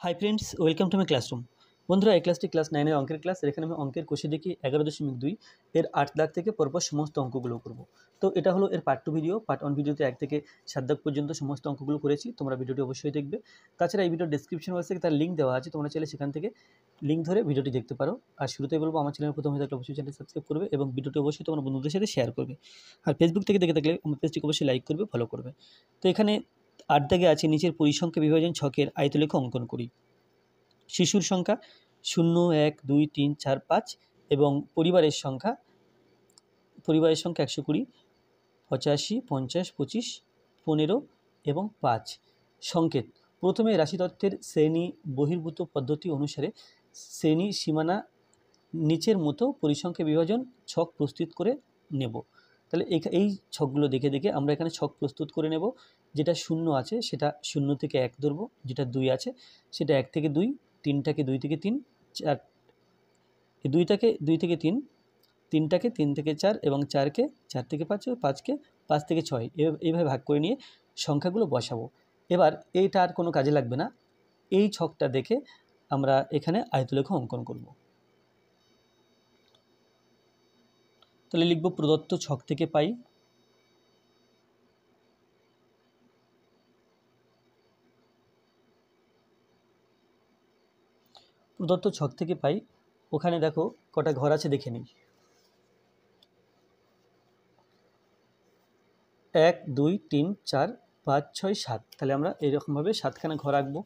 Hi friends, welcome to my classroom. বন্ধুরা, এই ক্লাসটি ক্লাস 9-এর অঙ্কের ক্লাস। এখানে আমি অঙ্কের কোষে দেখি 11.2 এর 8 দাগ থেকে পরপর সমস্ত অঙ্কগুলো করব। তো এটা হলো এর পার্ট 2 ভিডিও। পার্ট 1 ভিডিওতে 1 থেকে 7 দাগ পর্যন্ত সমস্ত অঙ্কগুলো করেছি। তোমরা ভিডিওটি অবশ্যই দেখবে। তাছাড়া এই ভিডিওর ডেসক্রিপশন বক্সে তার লিঙ্ক দেওয়া আছে, তোমরা চাইলে সেখান থেকে লিঙ্ক ধরে ভিডিওটি দেখতে পারো। আর শুরুতেই বলবো, আমার চ্যানেল প্রথম হয়ে থাকলে অবশ্যই চ্যানেল সাবস্ক্রাইব করবে এবং ভিডিওটি অবশ্যই তোমার বন্ধুদের সাথে শেয়ার করবে। আর ফেসবুক থেকে দেখে থাকলে আমার পেজটিকে অবশ্যই লাইক করবে, ফলো করবে। তো এখানে 8 দাগে আছে নিচের পরিসংখ্যা বিভাজন ছকের আয়তলেখ অঙ্কন করি। শিশুর সংখ্যা 0, 1, 2, 3, 4, 5 এবং পরিবারের সংখ্যা 120, 85, 50, 25, 15 এবং 5। সংকেত: প্রথমে রাশিতত্ত্বের শ্রেণী বহির্ভূত পদ্ধতি অনুসারে শ্রেণী সীমানা নিচের মতো পরিসংখ্যা বিভাজন ছক প্রস্তুত করে নেব। তাহলে এই ছকগুলো দেখে দেখে আমরা এখানে ছক প্রস্তুত করে নেব। যেটা 0 আছে সেটা 0 থেকে 1 ধরবো, যেটা 2 আছে সেটা 1 থেকে 2, 3টাকে 2 থেকে 3, 4 2টাকে 2 থেকে 3, 3টাকে 3 থেকে 4 এবং 4কে 4 থেকে 5 ও 5কে 5 থেকে 6 এইভাবে ভাগ করে নিয়ে সংখ্যাগুলো বসাবো। এবার এইটা আর কোনো কাজে লাগবে না। এই ছকটা দেখে আমরা এখানে আয়তলেখ অঙ্কন করব। তাহলে লিখব প্রদত্ত ছক থেকে পাই ওখানে দেখো কটা ঘর আছে দেখে নিই। 1, 2, 3, 4, 5, 6, 7। তাহলে আমরা এরকমভাবে 7খানা ঘর আঁকবো।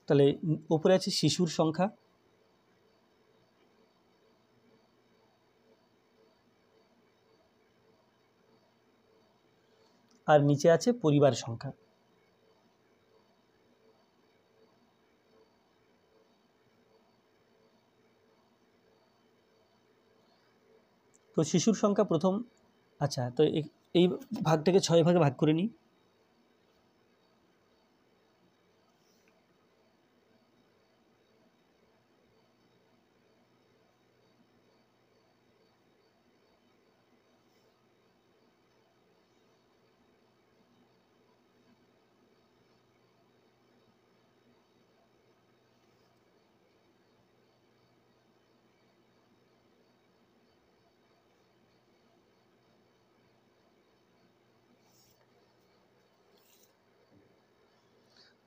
তাহলে উপরে আছে শিশুর সংখ্যা, আর নিচে আছে পরিবার সংখ্যা। তো শিশুর সংখ্যা প্রথম। আচ্ছা, তো এই ভাগটাকে 6 ভাগে ভাগ করে নিই।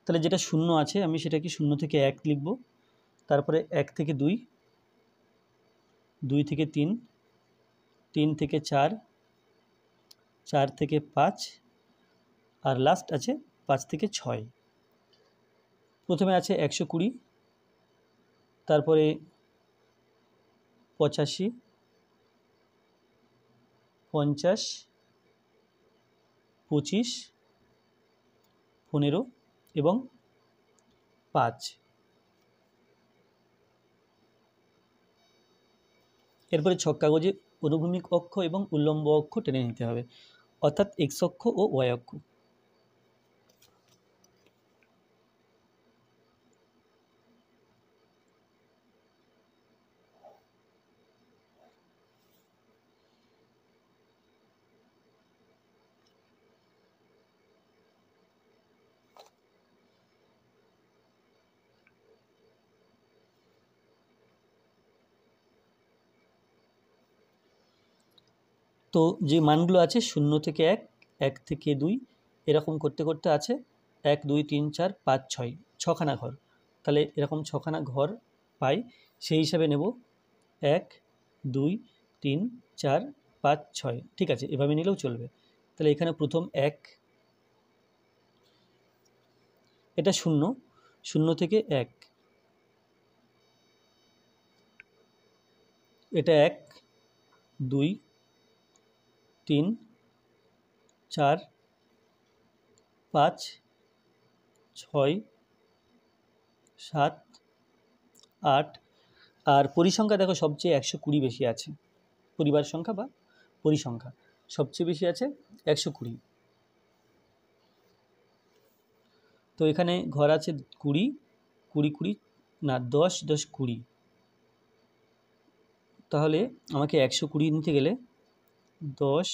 তাহলে যেটা 0 আছে আমি সেটাকে 0 থেকে 1 লিখব। তারপরে 1 থেকে 2, 2 থেকে 3, 3 থেকে 4, 4 থেকে 5 আর লাস্ট আছে 5 থেকে 6। প্রথমে আছে 120, তারপরে 85, 50, 25, 15 এবং 5। এরপরে ছক কাগজে অনুভূমিক অক্ষ এবং উল্লম্ব অক্ষ টেনে নিতে হবে, অর্থাৎ এক্স অক্ষ ও ওয়াই অক্ষ। তো যে মানগুলো আছে 0 থেকে 1, 1 থেকে 2 এরকম করতে করতে আছে 1, 2, 3, 4, 5, 6, 6খানা ঘর। তাহলে এরকম 6খানা ঘর পাই, সেই হিসাবে নেব 1, 2, 3, 4, 5, 6। ঠিক আছে, এভাবে নিলেও চলবে। তাহলে এখানে প্রথম 1, এটা 0, 0 থেকে 1, এটা 1, 2, 3, 4 5 6 7 8 আর পরিসংখ্যা দেখো সবচেয়ে 120 বেশি আছে, পরিবার সংখ্যা বা পরিসংখ্যা সবচেয়ে বেশি আছে 120। তো এখানে ঘর আছে 20 20 20 না 10 10 20, তাহলে আমাকে 120 নিতে গেলে 10,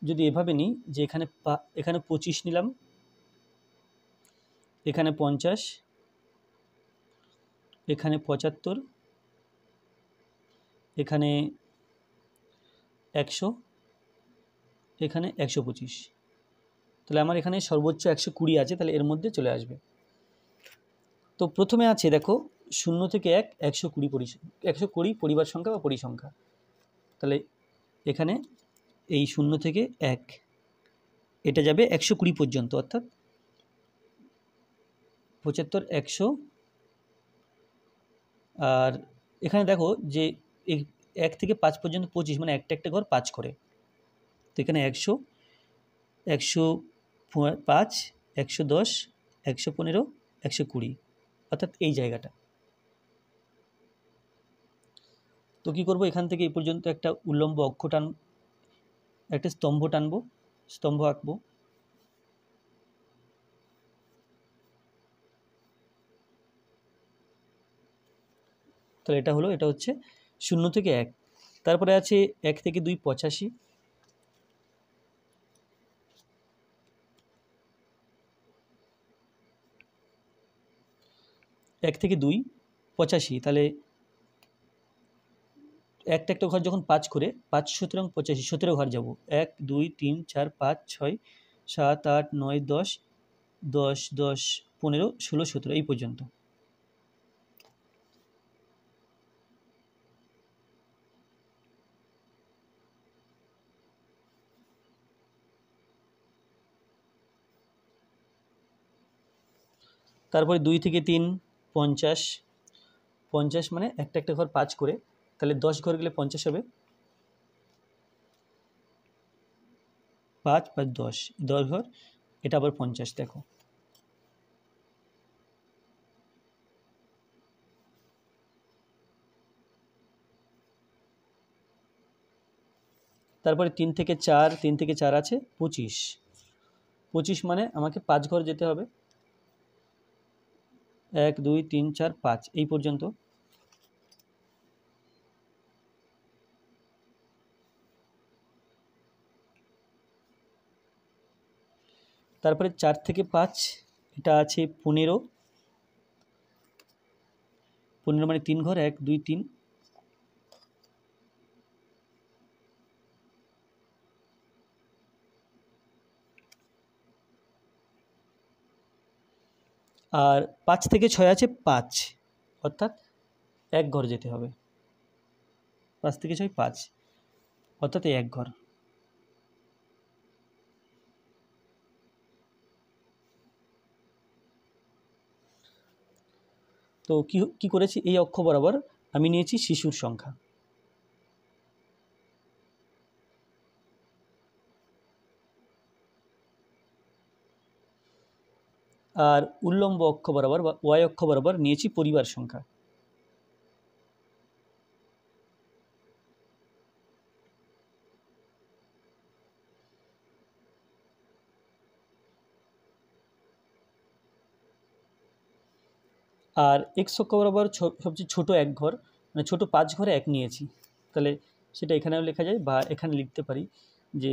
যদি এভাবে নিই যে এখানে 25 নিলাম, এখানে 50, এখানে 75, এখানে 100, এখানে 125, তাহলে আমার এখানে সর্বোচ্চ 120 আছে, তাহলে এর মধ্যে চলে আসবে। তো প্রথমে আছে দেখো 0 থেকে 1 120 পরিবার সংখ্যা বা পরিসংখ্যা, তাহলে এখানে এই 0 থেকে 1 এটা যাবে 120 পর্যন্ত, অর্থাৎ 75 100। আর এখানে দেখো যে 1 থেকে 5 পর্যন্ত 25, মানে একটা একটা ঘর 5 করে, তো এখানে 100 105 110 115 120, অর্থাৎ এই জায়গাটা। তো কী করবো, এখান থেকে এই পর্যন্ত একটা উল্লম্ব অক্ষ একটা স্তম্ভ টানবো, স্তম্ভ আঁকবো। তাহলে এটা হলো, এটা হচ্ছে 0 থেকে 1। তারপরে আছে 1 থেকে 2 85, 1 থেকে 2 85, তাহলে একটা একটা ঘর যখন 5 করে 5 সুতরাং 85, 17 ঘর যাব, 1 2 3 4 5 6 7 8 9 10 10 10 15 16 17 এই পর্যন্ত। তারপরে 2 থেকে 3 50, 50 মানে একটা একটা ঘর 5 করে, তাহলে 10 ঘর গেলে 50 হবে, 5 5 10 10 ঘর, এটা আবার 50। দেখো তারপরে 3 থেকে 4 আছে 25, 25 মানে আমাকে 5 ঘর যেতে হবে, 1 2 3 4 5 এই পর্যন্ত। তারপরে 4 থেকে 5 এটা আছে 15, 15 মানে 3 ঘর, 1 2 3, আর 5 থেকে 6 আছে 5, অর্থাৎ 1 ঘর যেতে হবে, 5 থেকে 6 5, অর্থাৎ এই 1 ঘর। তো কি করেছি, এই অক্ষ বরাবর আমি নিয়েছি শিশুর সংখ্যা, আর উল্লম্ব অক্ষ বরাবর বা ওয়াই অক্ষ বরাবর নিয়েছি পরিবার সংখ্যা। আর এক্স অক্ষ বরাবর সবচেয়ে ছোট 1 ঘর, মানে ছোট 5 ঘরে 1 নিয়েছি, তাহলে সেটা এখানেও লেখা যায় বা এখানে লিখতে পারি যে,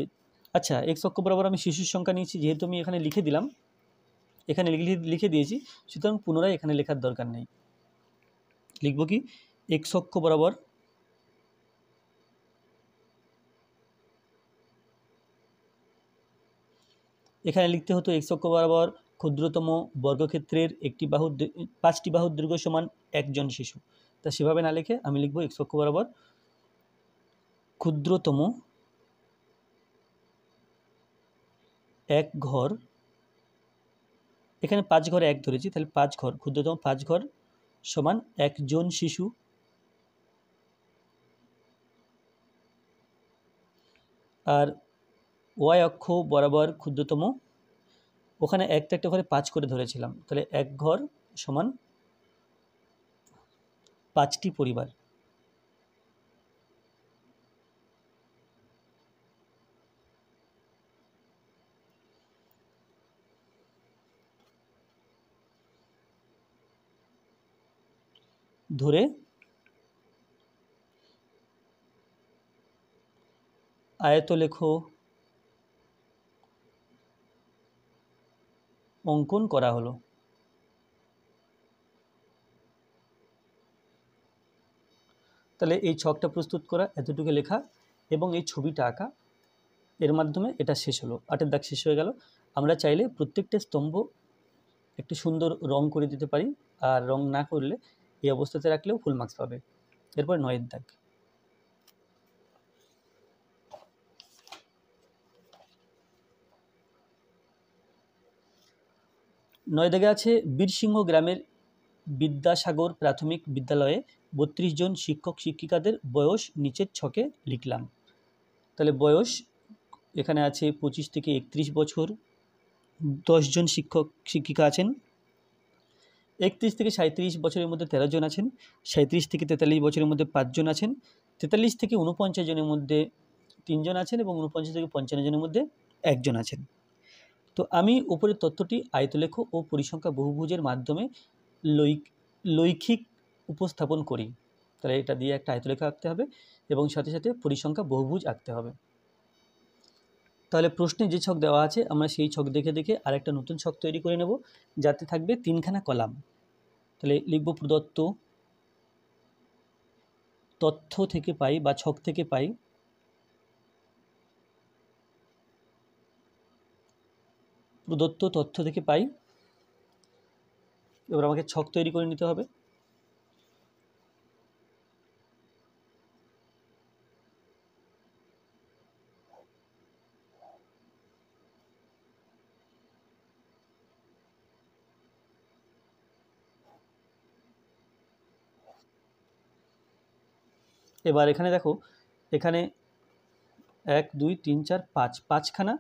আচ্ছা এক্স অক্ষ বরাবর আমি শিশুর সংখ্যা নিয়েছি, যেহেতু আমি এখানে লিখে দিলাম, এখানে লিখে দিয়েছি, সুতরাং পুনরায় এখানে লেখার দরকার নেই। লিখব কি, এক্স অক্ষ বরাবর এখানে লিখতে হতো এক্স অক্ষ বরাবর ক্ষুদ্রতম বর্গক্ষেত্রের 5টি বাহুর দৈর্ঘ্য সমান 1 জন শিশু, তা সেভাবে না লিখে আমি লিখব এক্স অক্ষ বরাবর ক্ষুদ্রতম 1 ঘর, এখানে 5 ঘরে 1 ধরেছি, তাহলে 5 ঘর, ক্ষুদ্রতম 5 ঘর সমান 1 জন শিশু, আর ওয়াই অক্ষ বরাবর ক্ষুদ্রতম, ওখানে একটা একটা ঘরে 5 করে ধরেছিলাম, তাহলে এক ঘর সমান 5টি পরিবার। ধরে আয়তলেখ অঙ্কন করা হলো। তাহলে এই ছকটা প্রস্তুত করা, এতটুকু লেখা এবং এই ছবিটা আঁকা, এর মাধ্যমে এটা শেষ হলো, 8-এর দাগ শেষ হয়ে গেল। আমরা চাইলে প্রত্যেকটা স্তম্ভ একটি সুন্দর রং করে দিতে পারি, আর রং না করলে এই অবস্থাতে রাখলেও ফুল মার্কস পাবে। এরপর 9-এর দাগ। 9 দাগে আছে বীরসিংহ গ্রামের বিদ্যাসাগর প্রাথমিক বিদ্যালয়ে 32 জন শিক্ষক শিক্ষিকাদের বয়স নিচের ছকে লিখলাম। তাহলে বয়স এখানে আছে 25 থেকে 31 বছর, 10 জন শিক্ষক শিক্ষিকা আছেন। 31 থেকে 37 বছরের মধ্যে 13 জন আছেন, 37 থেকে 43 বছরের মধ্যে 5 জন আছেন, 43 থেকে 49 জনের মধ্যে 3 জন আছেন এবং 49 থেকে 55 জনের মধ্যে 1 জন আছেন। তো আমি উপরের তথ্যটি আয়তলেখ ও পরিসংখ্যা বহুভুজের মাধ্যমে লৈখিক উপস্থাপন করি। তাহলে এটা দিয়ে একটা আয়তলেখ আঁকতে হবে এবং সাথে সাথে পরিসংখ্যা বহুভুজ আঁকতে হবে। তাহলে প্রশ্নে যে ছক দেওয়া আছে আমরা সেই ছক দেখে দেখে আরেকটা নতুন ছক তৈরি করে নেব, যাতে থাকবে 3খানা কলাম। তাহলে লিখব প্রদত্ত তথ্য থেকে পাই বা ছক থেকে পাই প্রদত্ত তথ্য থেকে পাই। এবার আমাকে ছক তৈরি করে নিতে হবে। এবার এখানে দেখো, এখানে 1 2 3 4 5, 5খানা,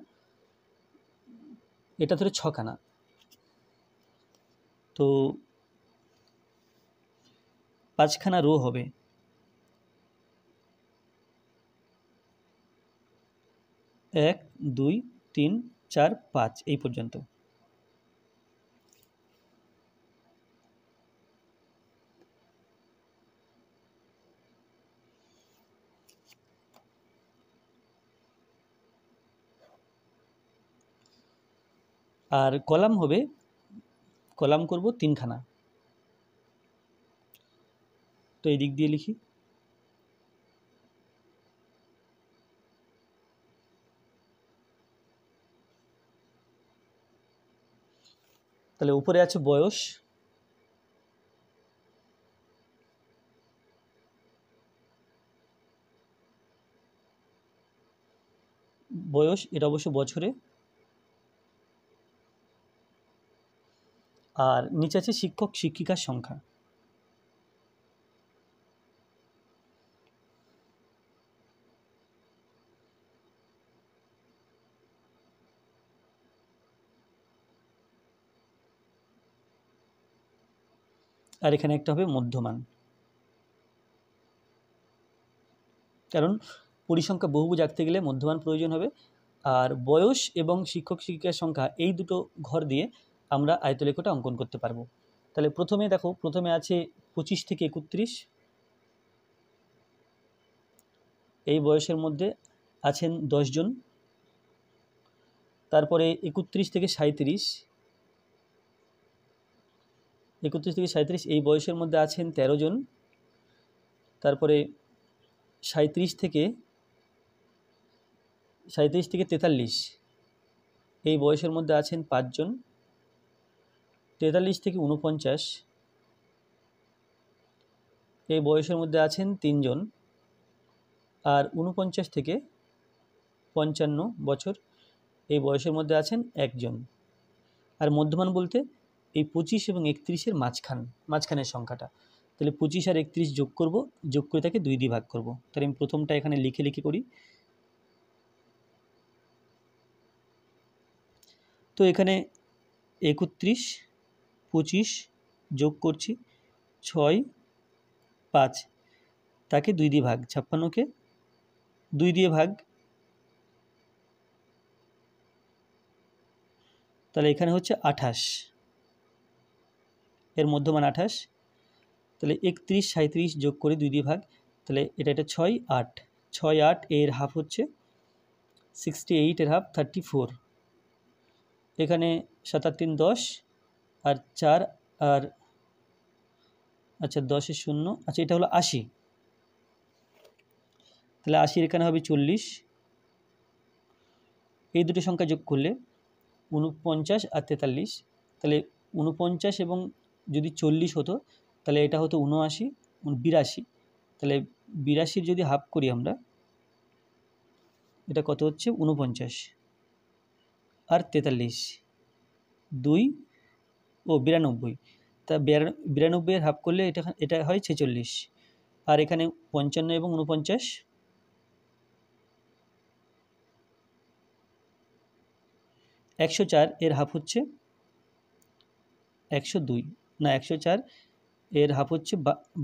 এটা ধরে 6খানা, তো 5খানা রো হবে। 1 2 3 4 5 এই পর্যন্ত। আর কলাম হবে, কলাম করব 3খানা। তো এই দিক দিয়ে লিখি। তাহলে উপরে আছে বয়স, বয়স এটা অবশ্য বছরে, আর নিচে আছে শিক্ষক শিক্ষিকার সংখ্যা। আর এখানে একটা হবে মধ্যমান, কারণ পরিসংখ্যা বহুভুজ আঁকতে গেলে মধ্যমান প্রয়োজন হবে। আর বয়স এবং শিক্ষক শিক্ষিকার সংখ্যা এই দুটো ঘর দিয়ে আমরা আয়তলেখটা অঙ্কন করতে পারবো। তাহলে প্রথমে দেখো, প্রথমে আছে 25 থেকে 31, এই বয়সের মধ্যে আছেন 10 জন। তারপরে 31 থেকে 37, 31 থেকে 37 এই বয়সের মধ্যে আছেন 13 জন। তারপরে 37 থেকে 43 এই বয়সের মধ্যে আছেন 5 জন। 43 থেকে 49 এই বয়সের মধ্যে আছেন 3 জন। আর 49 থেকে 55 বছর এই বয়সের মধ্যে আছেন 1 জন। আর মধ্যমান বলতে এই 25 এবং 31-এর মাঝখানের সংখ্যাটা। তাহলে 25 আর 31 যোগ করব, যোগ করে তাকে 2 দিয়ে ভাগ করব। তাহলে আমি প্রথমটা এখানে লিখে করি। তো এখানে 31, 25 যোগ করছি, 6, 5, তাকে 2 দিয়ে ভাগ, 56কে 2 দিয়ে ভাগ, তাহলে এখানে হচ্ছে 28, এর মধ্যমান 28, তাহলে 31, 37 যোগ করে 2 দিয়ে ভাগ, তাহলে এটা 6, 8, 6, 8, এর হাফ হচ্ছে 68, এর হাফ 34, এখানে 7 আর 3 10, আর 4 আর আচ্ছা 10 0, আচ্ছা এটা হলো 80, তাহলে 80 এখানে হবে 40, এই দুটো সংখ্যা যোগ করলে 49 আর 43, তাহলে 49 এবং যদি 40 হতো তাহলে এটা হতো 79, 82, তাহলে 82 যদি হাফ করি আমরা, এটা কত হচ্ছে 49 আর 43, 2 ও 92, তা 92 এর হাফ করলে এটা হয় 46, আর এখানে 55 এবং 49, 104 এর হাফ হচ্ছে 102, না 104 এর হাফ হচ্ছে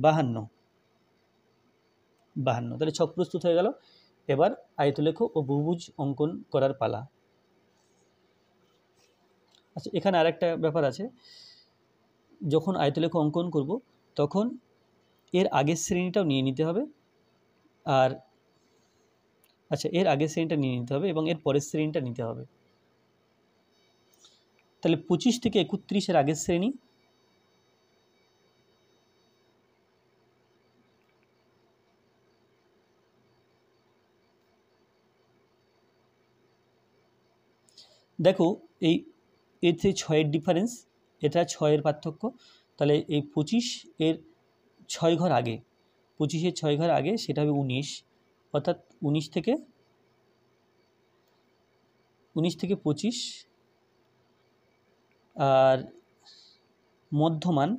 52, তাহলে ছক প্রস্তুত হয়ে গেল। এবার আয়তলেখ ও বহুভুজ অঙ্কন করার পালা। আচ্ছা এখানে আরেকটা ব্যাপার আছে, যখন আয়তলেখ অঙ্কন করব তখন এর আগের শ্রেণীটাও নিয়ে নিতে হবে, আর আচ্ছা এর আগের শ্রেণীটা নিয়ে নিতে হবে এবং এর পরের শ্রেণীটা নিতে হবে। তাহলে 25 থেকে 31 এর আগের শ্রেণী, দেখো এই এতে 6-এর ডিফারেন্স, এটা 6-এর পার্থক্য, তাহলে এই 25 এর 6 ঘর আগে, 25-এর 6 ঘর আগে সেটা হবে 19, অর্থাৎ 19 থেকে 25, আর মধ্যমান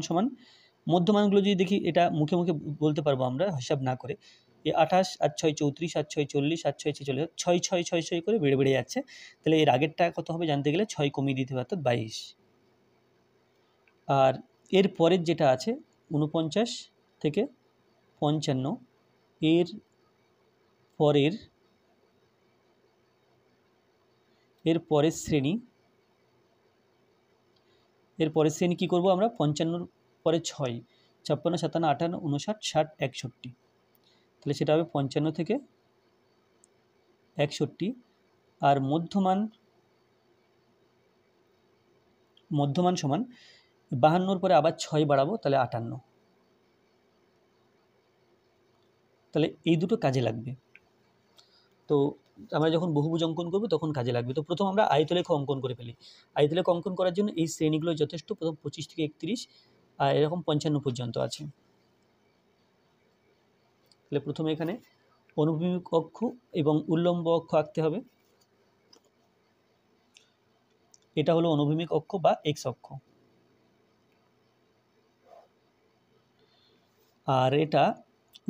সমান, মধ্যমানগুলো যদি দেখি এটা মুখে মুখে বলতে পারবো আমরা হিসাব না করে, এই 28 আর 6 34, আর 6 40, আর 6 46, 6 6 6 6 করে বেড়ে বেড়ে যাচ্ছে, তাহলে এর আগেরটা কত হবে জানতে গেলে 6 কমিয়ে দিতে হবে, অর্থাৎ 22, আর এর পরের যেটা আছে 49 থেকে 55, এর পরের শ্রেণী, কি করব আমরা, 55 পরে 6, 56 57 58 59 60 61, তাহলে সেটা হবে 55 থেকে 61, আর মধ্যমান সমান 52 পরে আবার 6 বাড়াবো, তাহলে 58, তাহলে এই দুটো কাজে লাগবে। তো আমরা যখন বহুভুজ অঙ্কন করব তখন কাজে লাগবে। তো প্রথম আমরা আয়তলেখ অঙ্কন করে ফেলি। আয়তলেখ অঙ্কন করার জন্য এই শ্রেণীগুলো যথেষ্ট, প্রথম 25 থেকে 31 আর এরকম 55 পর্যন্ত আছে। তাহলে প্রথমে এখানে অনুভূমিক অক্ষ এবং উল্লম্ব অক্ষ আঁকতে হবে। এটা হলো অনুভূমিক অক্ষ বা এক্স অক্ষ, আর এটা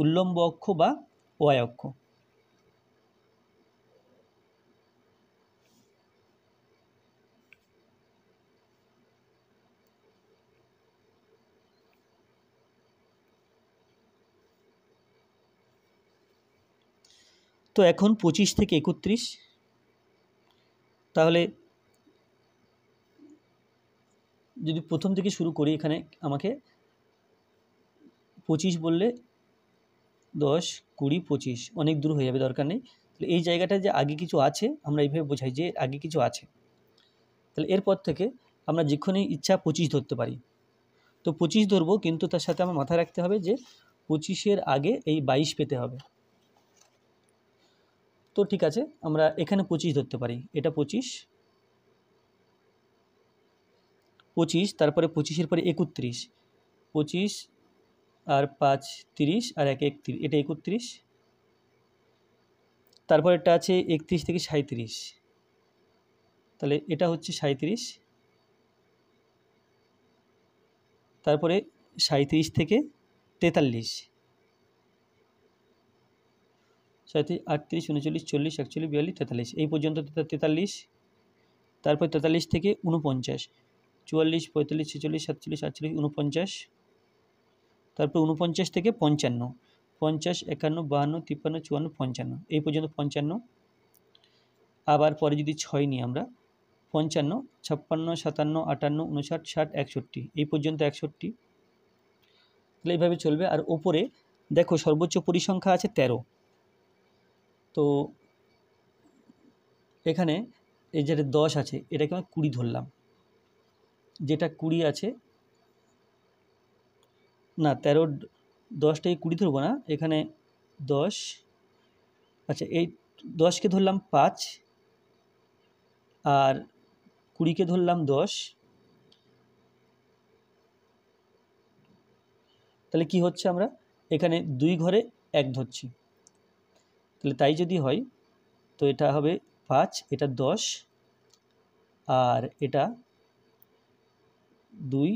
উল্লম্ব অক্ষ বা ওয়াই অক্ষ। তো এখন 25 থেকে 31, তাহলে যদি প্রথম থেকে শুরু করি, এখানে আমাকে 25 বললে 10 20 25 অনেক দূর হয়ে যাবে, দরকার নেই। তাহলে এই জায়গাটা যে আগে কিছু আছে আমরা এইভাবে বোঝাই যে আগে কিছু আছে, তাহলে এরপর থেকে আমরা যেখানেই ইচ্ছা 25 ধরতে পারি। তো 25 ধরবো, কিন্তু তার সাথে আমার মাথায় রাখতে হবে যে 25-এর আগে এই 22 পেতে হবে। তো ঠিক আছে, আমরা এখানে 25 ধরতে পারি, এটা 25, তারপরে 25-এর পরে 31, 25 আর 5 30 আর 1 31, এটা 31, তারপর এটা আছে 31 থেকে 37, তাহলে এটা হচ্ছে 37, তারপরে 37 থেকে 43, 37, 38, 39, 40, 41, 42, 43 এই পর্যন্ত 43, তারপর 43 থেকে 49, 44, 45, 46, 47, 48, 49, তারপর 49 থেকে 55, 50, 51, 52, 53, 54, 55 এই পর্যন্ত 55, আবার পরে যদি 6 নিই আমরা 55, 56, 57, 58, 59, 60, 61 এই পর্যন্ত 61, তাহলে এইভাবে চলবে। আর ওপরে দেখো সর্বোচ্চ পরিসংখ্যা আছে 13, তো এখানে এই যেটা 10 আছে এটাকে আমি 20 ধরলাম, যেটা 20 আছে না 13, 10টাকে 20 ধরবো না, এখানে 10, আচ্ছা এই 10কে ধরলাম 5 আর 20কে ধরলাম 10, তাহলে কি হচ্ছে আমরা এখানে 2 ঘরে 1 ধরছি, তাহলে তাই যদি হয় তো এটা হবে 5, এটা 10 আর এটা 2,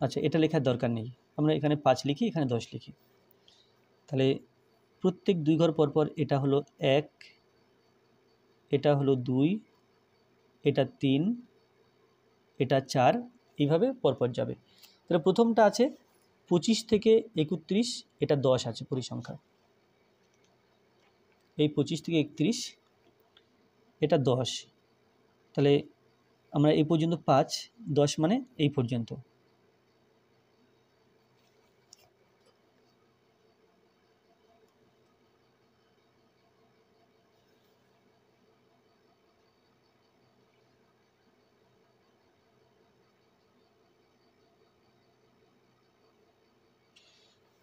আচ্ছা এটা লেখার দরকার নেই, আমরা এখানে 5 লিখি এখানে 10 লিখি, তাহলে প্রত্যেক 2 ঘর পর পর এটা হলো 1, এটা হলো 2, এটা 3, এটা 4, এইভাবে পরপর যাবে। তাহলে প্রথমটা আছে 25 থেকে 31, এটা 10 আছে পরিসংখ্যা, এই 25 থেকে 31 এটা 10, তাহলে আমরা এই পর্যন্ত 5, 10 মানে এই পর্যন্ত।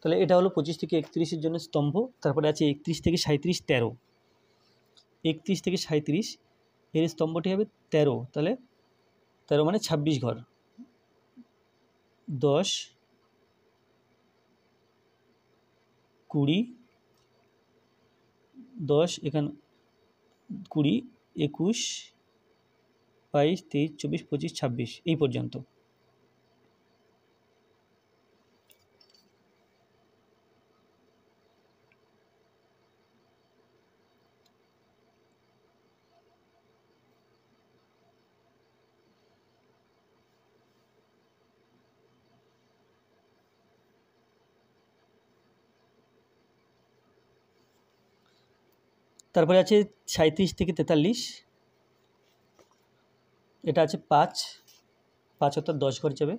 তাহলে এটা হলো 25 থেকে 31-এর জন্য স্তম্ভ। তারপরে আছে 31 থেকে 37, 13, 31 থেকে 37 এর স্তম্ভটি হবে 13, তাহলে 13 মানে 26 ঘর, 10, 20, 10 এখানে 20, 21, 22, 23, 24, 25, 26 এই পর্যন্ত। তারপরে আছে 37 থেকে 43, এটা আছে 5, 5 অর্থাৎ 10 ঘর যাবে,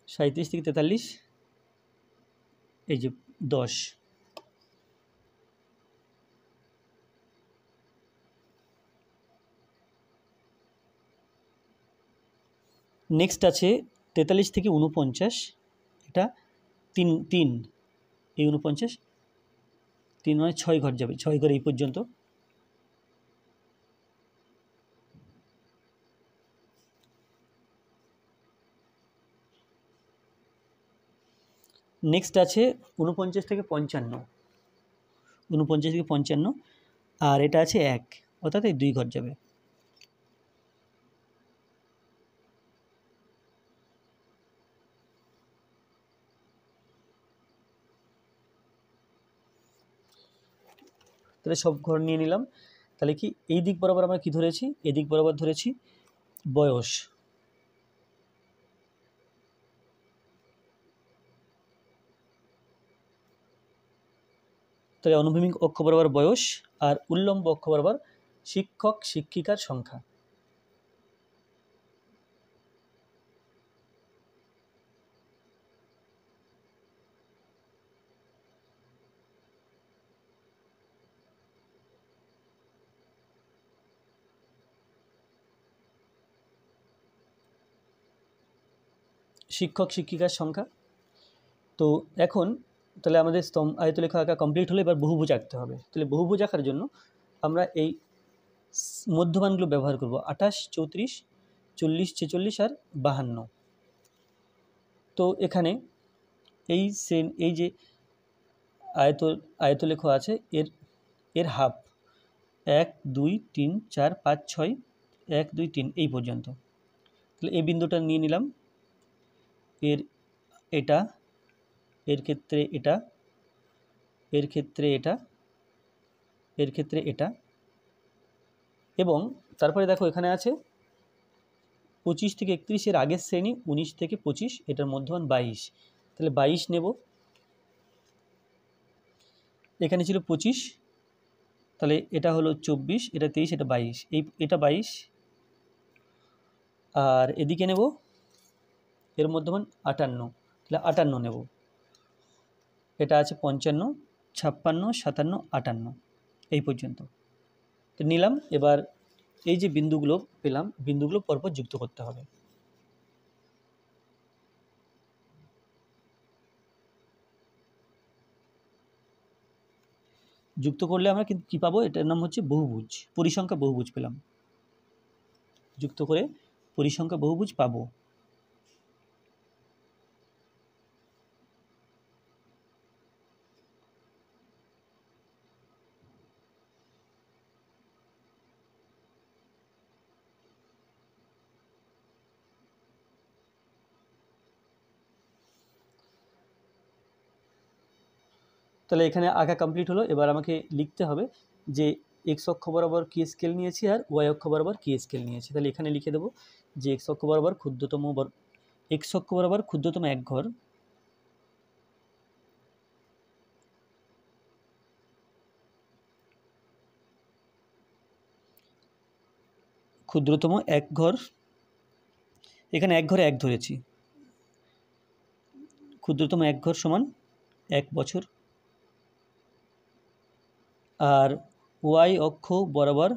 37 থেকে 43 এই যে 10। নেক্সট আছে 43 থেকে 49, এটা 3, এই 49, 3 মানে 6 ঘর যাবে, 6 ঘর এই পর্যন্ত। নেক্সট আছে 49 থেকে 55, 49 থেকে 55 আর এটা আছে 1, অর্থাৎ এই 2 ঘর যাবে। তাহলে সব ঘর নিয়ে নিলাম, তাহলে কি এই দিক বরাবর আমরা কি ধরেছি, এই দিক বরাবর ধরেছি বয়স, তাহলে অনুভূমিক অক্ষ বরাবর বয়স আর উল্লম্ব অক্ষ বরাবর শিক্ষক শিক্ষিকার সংখ্যা। শিক্ষক শিক্ষিকার সংখ্যা। তো এখন তাহলে আমাদের আয়তলেখা আঁকা কমপ্লিট হলে এবার বহুভুজ আঁকতে হবে। তাহলে বহুভুজ আঁকার জন্য আমরা এই মধ্যমানগুলো ব্যবহার করব, 28, 34, 40, 46 আর 52। তো এখানে এই যে আয়তলেখ আছে এর হাফ 1, 2, 3, 4, 5, 6, 1, 2, 3 এই পর্যন্ত। তাহলে এই বিন্দুটা নিয়ে নিলাম, এটা এর ক্ষেত্রে এটা, এর ক্ষেত্রে এটা, এর ক্ষেত্রে এটা, এবং তারপরে দেখো এখানে আছে 25 থেকে 31 এর আগের শ্রেণী 19 থেকে 25, এটার মধ্যমান 22, তাহলে 22 নেব। এখানে ছিল 25, তাহলে এটা হলো 24, এটা 23, এটা 22, এটা 22, আর এদিকে নেব এর মধ্যমান 58, তাহলে 58 নেব। এটা আছে 55, 56, 57, 58 এই পর্যন্ত তো নিলাম। এবার এই যে বিন্দুগুলো পেলাম, বিন্দুগুলো পরপর যুক্ত করতে হবে। যুক্ত করলে আমরা কিন্তু কী পাবো, এটার নাম হচ্ছে বহুভুজ, পরিসংখ্যা বহুভুজ পেলাম। যুক্ত করে পরিসংখ্যা বহুভুজ পাবো। তাহলে এখানে আঁকা কমপ্লিট হলো। এবার আমাকে লিখতে হবে যে এক্স অক্ষ বরাবর কি স্কেল নিয়েছি আর ওয়াই অক্ষ বরাবর কি স্কেল নিয়েছি। তাহলে এখানে লিখে দেবো যে এক্স অক্ষ বরাবর ক্ষুদ্রতম এক ঘর, ক্ষুদ্রতম এক ঘর, এখানে এক ঘরে এক ধরেছি, ক্ষুদ্রতম এক ঘর সমান 1 বছর, আর ওয়াই অক্ষ বরাবর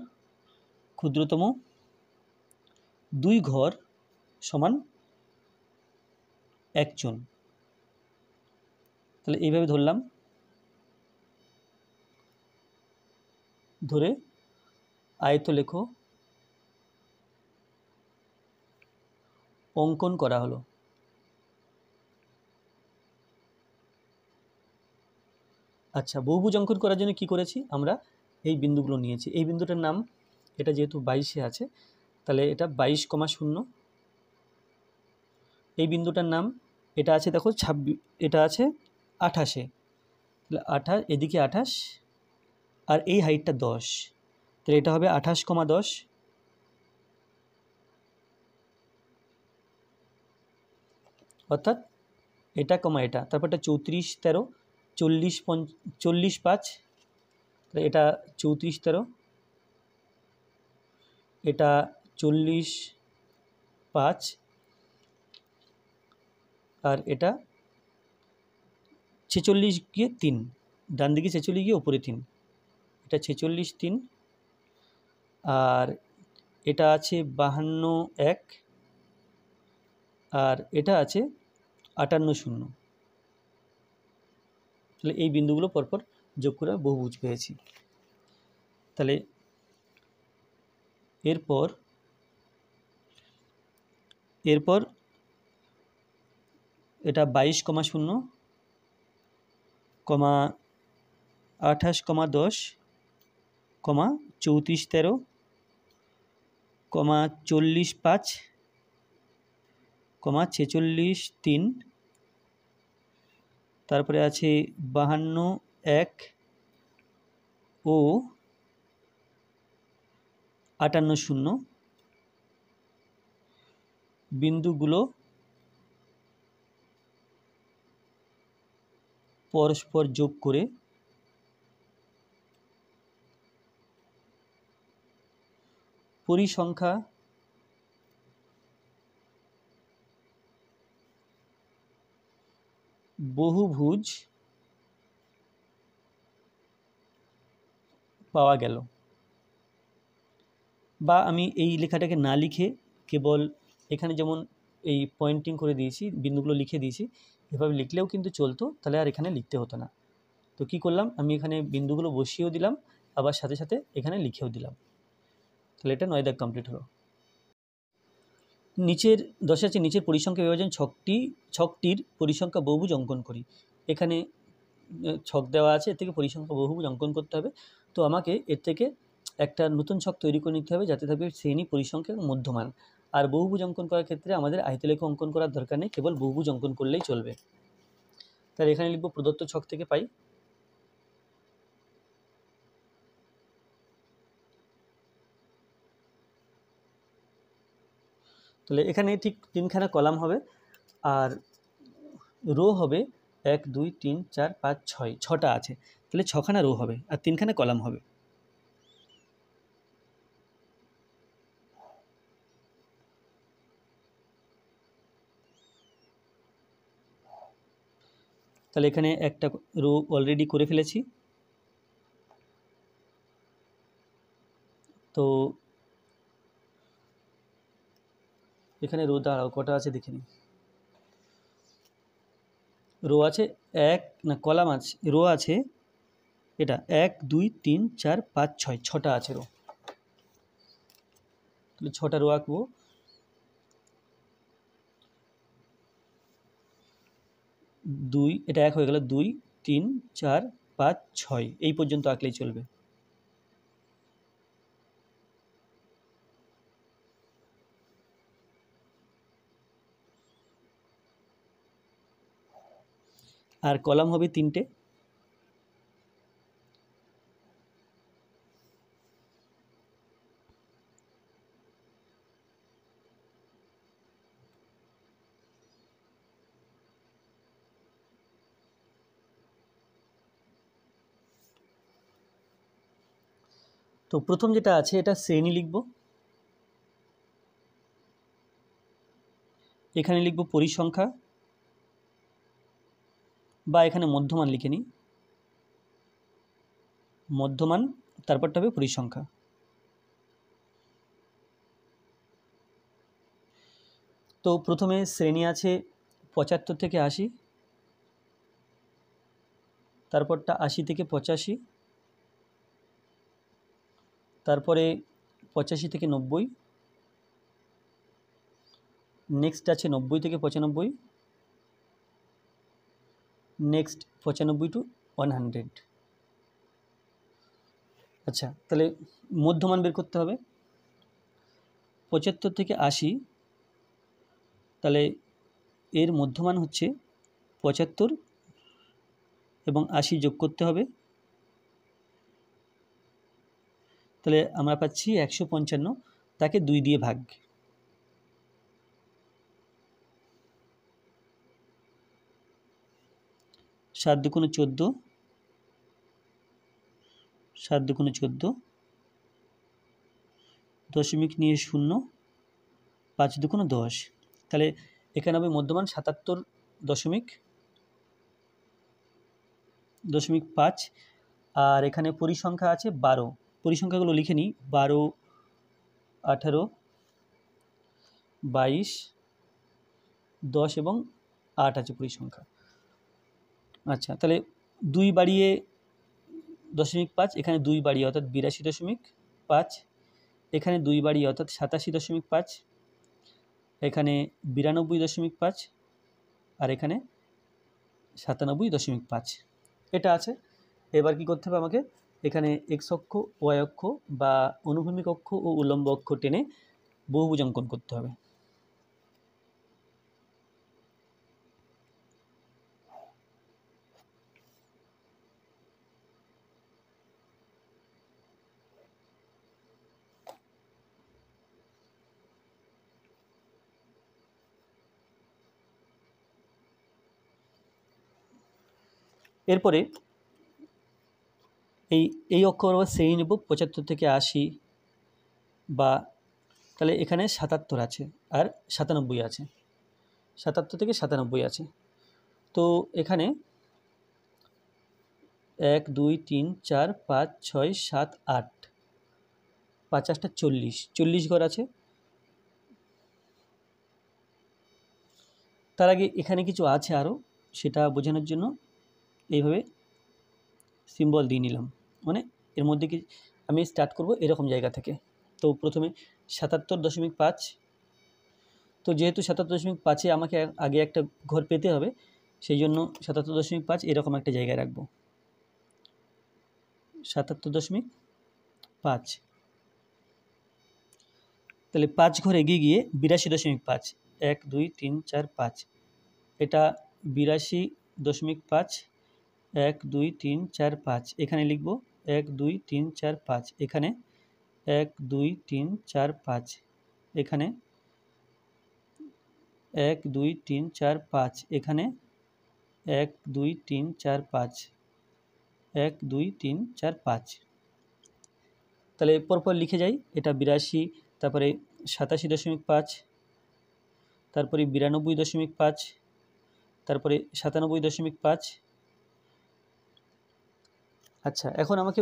ক্ষুদ্রতম 2 ঘর সমান 1 জন। তাহলে এইভাবে ধরলাম, ধরে আয়ত লেখো অঙ্কন করা হলো। আচ্ছা, বহুভুজ অঙ্কন করার জন্য কি করেছি, আমরা এই বিন্দুগুলো নিয়েছি। এই বিন্দুটার নাম, এটা যেহেতু 22-এ আছে তাহলে এটা 22,0, এই বিন্দুটার নাম, এটা আছে দেখো 26, এটা আছে 28-এ, তাহলে 28, এদিকে 28, আর এই হাইটটা 10, তাহলে এটা হবে 28,10, অর্থাৎ এটা কমা এটা, তারপরটা 34, 13, 40, 5, তাহলে এটা 34, 13, এটা 40, 5, আর এটা 46 গিয়ে 3, ডান দিকে 46 গিয়ে ওপরে 3, এটা 46, 3, আর এটা আছে 52, 1, আর এটা আছে 58, 0। তাহলে এই বিন্দুগুলো পরপর যোগ করে বহুভুজ পেয়েছি। তাহলে এরপর এটা 22,0, 28,10, 34, 13, 40, 5, 46, 3, তারপরে আছে 52, 1 ও 58, 0। বিন্দুগুলো পরস্পর যোগ করে পরিসংখ্যা বহুভুজ পাওয়া গেল। বা আমি এই লেখাটাকে না লিখে কেবল এখানে যেমন এই পয়েন্টিং করে দিয়েছি, বিন্দুগুলো লিখে দিয়েছি, এভাবে লিখলেও কিন্তু চলতো, তাহলে আর এখানে লিখতে হতো না। তো কি করলাম, আমি এখানে বিন্দুগুলো বসিয়েও দিলাম, আবার সাথে সাথে এখানে লিখেও দিলাম। তাহলে এটা 9 দাগ কমপ্লিট হলো। নিচের 10 আছে, নিচের পরিসংখ্যা বিভাজন ছকটির পরিসংখ্যা বহুভুজ অঙ্কন করি। এখানে ছক দেওয়া আছে, এর থেকে পরিসংখ্যা বহুভুজ অঙ্কন করতে হবে। তো আমাকে এর থেকে একটা নতুন ছক তৈরি করে নিতে হবে যাতে থাকবে শ্রেণী, পরিসংখ্যা এবং মধ্যমান। আর বহুভুজ অঙ্কন করার ক্ষেত্রে আমাদের আয়তলেখ অঙ্কন করার দরকার নেই, কেবল বহুভুজ অঙ্কন করলেই চলবে। তাহলে এখানে লিখব প্রদত্ত ছক থেকে পাই তাহলে এখানে ঠিক 3খানা কলাম হবে আর রো হবে 1 2 3 4 5 6, 6টা আছে, তাহলে 6খানা রো হবে আর 3খানা কলাম হবে। তাহলে এখানে একটা রো অলরেডি করে ফেলেছি। তো এখানে রো দাঁড়াও কটা আছে দেখে নিই। রো আছে কলাম আছে, রো আছে এটা 1 2 3 4 5 6, 6টা আছে রো। তাহলে 6টা রো আঁকবো। দুই, এটা 1 হয়ে গেল, 2 3 4 5 6 এই পর্যন্ত আঁকলেই চলবে। আর কলাম হবে 3টে। তো প্রথম যেটা আছে এটা শ্রেণী লিখব, এখানে লিখব পরিসংখ্যা বা এখানে মধ্যমান লিখে নিই, মধ্যমান, তারপরটা হবে পরিসংখ্যা। তো প্রথমে শ্রেণী আছে 75 থেকে 80, তারপরটা 80 থেকে 85, তারপরে 85 থেকে 90, নেক্সট আছে 90 থেকে 95, নেক্সট 95 টু 100। আচ্ছা, তাহলে মধ্যমান বের করতে হবে। 75 থেকে 80, তাহলে এর মধ্যমান হচ্ছে 75 এবং 80 যোগ করতে হবে, তাহলে আমরা পাচ্ছি 155, তাকে 2 দিয়ে ভাগ। 7 দুগুণে 14, 7 দুগুণে 14, দশমিক নিয়ে 0, 5 দুগুণে 10, তাহলে এখানে হবে মধ্যমান 77.5। আর এখানে পরিসংখ্যা আছে 12, পরিসংখ্যাগুলো লিখে নিই, 12 18 22 10 এবং 8 আছে পরিসংখ্যা। আচ্ছা, তাহলে 2 বাড়িয়ে 0.5, এখানে 2 বাড়িয়ে অর্থাৎ 82.5, এখানে 2 বাড়িয়ে অর্থাৎ 87.5, এখানে 92.5 আর এখানে 97.5, এটা আছে। এবার কি করতে হবে আমাকে, এখানে এক্স অক্ষ, ওয়াই অক্ষ বা অনুভূমিক অক্ষ ও উল্লম্ব অক্ষ টেনে বহুভুজ অঙ্কন করতে হবে। এরপরে এই অক্ষ বরাবর শ্রেণী নেব 75 থেকে 80 বা, তাহলে এখানে 77 আছে আর 97 আছে, 77 থেকে 97 আছে। তো এখানে 1 2 3 4 5 6 7 8, 5 8 40, 40 ঘর আছে। তার আগে এখানে কিছু আছে আরও, সেটা বোঝানোর জন্য এইভাবে সিম্বল দিয়ে নিলাম, মানে এর মধ্যে কি আমি স্টার্ট করব এরকম জায়গা থেকে। তো প্রথমে 77.5, তো যেহেতু 77.5-এ আমাকে আগে একটা ঘর পেতে হবে, সেই জন্য 77.5 এরকম একটা জায়গায় রাখবো, 77.5। তাহলে 5 ঘর এগিয়ে গিয়ে 82.5, 1 2 3 4 5, এটা 82.5, 1 2 3 4 5, এখানে লিখব 1 2 3 4 5, এখানে 1 2 3 4 5, এখানে 1 2 3 4 5, এখানে 1 2 3 4 5, 1 2 3 4 5। তাহলে পরপর লিখে যাই। এটা 82, তারপরে 87.5, তারপরে 92.5, তারপরে 97.5। আচ্ছা, এখন আমাকে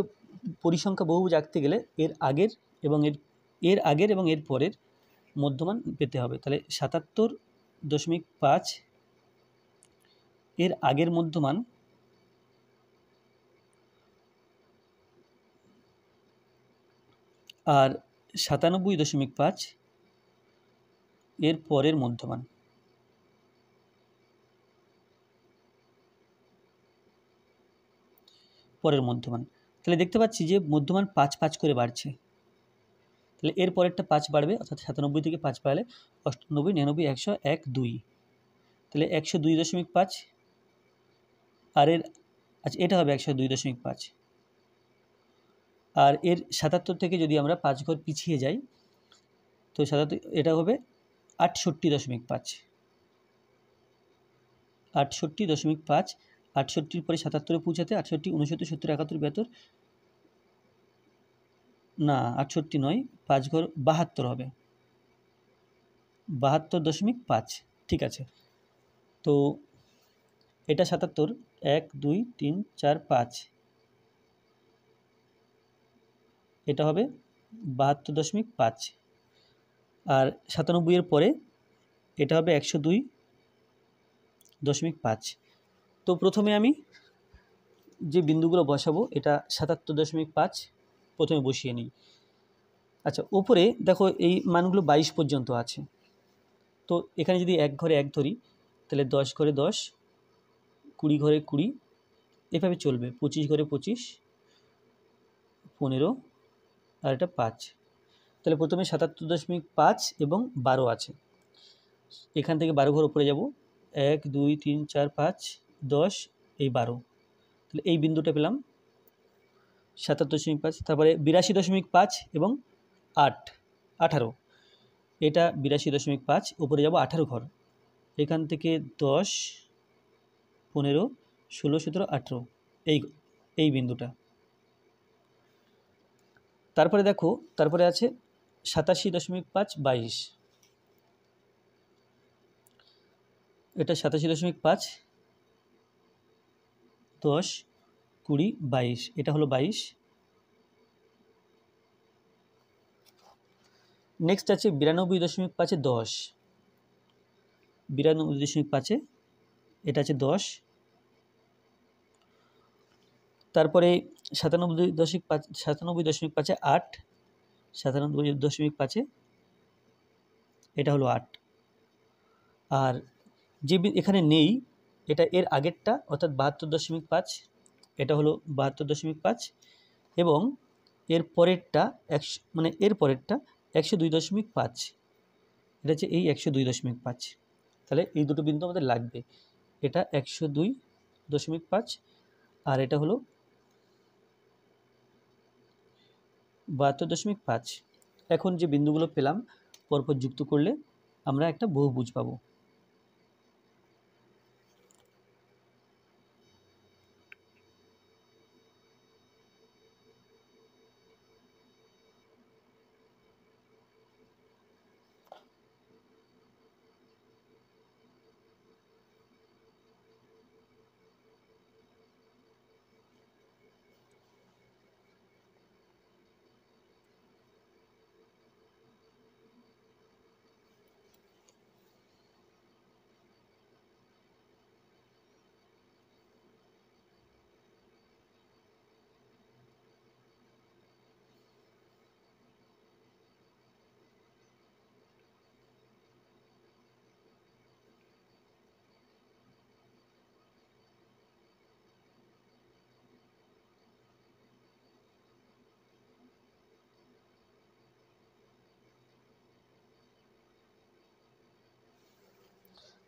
পরিসংখ্যা বহুভুজ আঁকতে গেলে এর আগের এবং এর পরের মধ্যমান পেতে হবে। তাহলে 77.5 এর আগের মধ্যমান আর 97.5 এর পরের মধ্যমান। তাহলে দেখতে পাচ্ছি যে মধ্যমান 5 5 করে বাড়ছে। তাহলে এর পরেরটা 5 বাড়বে, অর্থাৎ 97 থেকে 5 বাড়লে 98, 99, 100, 1 2। তাহলে 102.5 আর এর, আচ্ছা এটা হবে 102.5। আর এর 77 থেকে যদি আমরা 5 ঘর পিছিয়ে যাই তো 77, এটা হবে 68.5। 68.5, 68 পরে 77-এ পৌঁছাতে 68, 69, 70, 71, 72, না 68 নয়, 5 ঘর 72 হবে, 72.5। ঠিক আছে, তো এটা 77, 1 2 3 4 5, এটা হবে 72.5। আর 97 এর পরে এটা হবে 102.5। তো প্রথমে আমি যে বিন্দুগুলো বসাবো, এটা 77.5 প্রথমে বসিয়ে নিই। আচ্ছা, উপরে দেখো এই মানগুলো 22 পর্যন্ত আছে। তো এখানে যদি 1 ঘরে 1 ধরি তাহলে 10 ঘরে 10, 20 ঘরে 20, এভাবে চলবে। 25 ঘরে 25, 15 আর এটা 5। তাহলে প্রথমে 77.5 এবং 12 আছে। এখান থেকে 12 ঘর উপরে যাব, 1 2 3 4 5 10, এই 12। তাহলে এই বিন্দুটা পেলাম 77.5। তারপরে 82.5 এবং 8 18, এটা 82.5, উপরে যাব 18 ঘর। এখান থেকে 10 15 16 17 18, এই বিন্দুটা। তারপরে দেখো, তারপরে আছে 87.5 22, এটা 87.5 10 20 22, এটা হলো 22। নেক্সট আছে 92.5 10, 92.5, এটা আছে 10। তারপরে 97.5, 97.5 8, 97.5, এটা হলো 8। আর যে এখানে নেই, এটা এর আগেরটা, অর্থাৎ 72.5, এটা হলো 72.5, এবং এর পরেরটা মানে এর পরেরটা 102.5, এটা হচ্ছে এই 102.5। তাহলে এই দুটো বিন্দু আমাদের লাগবে, এটা 102.5 আর এটা হলো 72.5। এখন যে বিন্দুগুলো পেলাম পরপর যুক্ত করলে আমরা একটা বহুভুজ পাবো।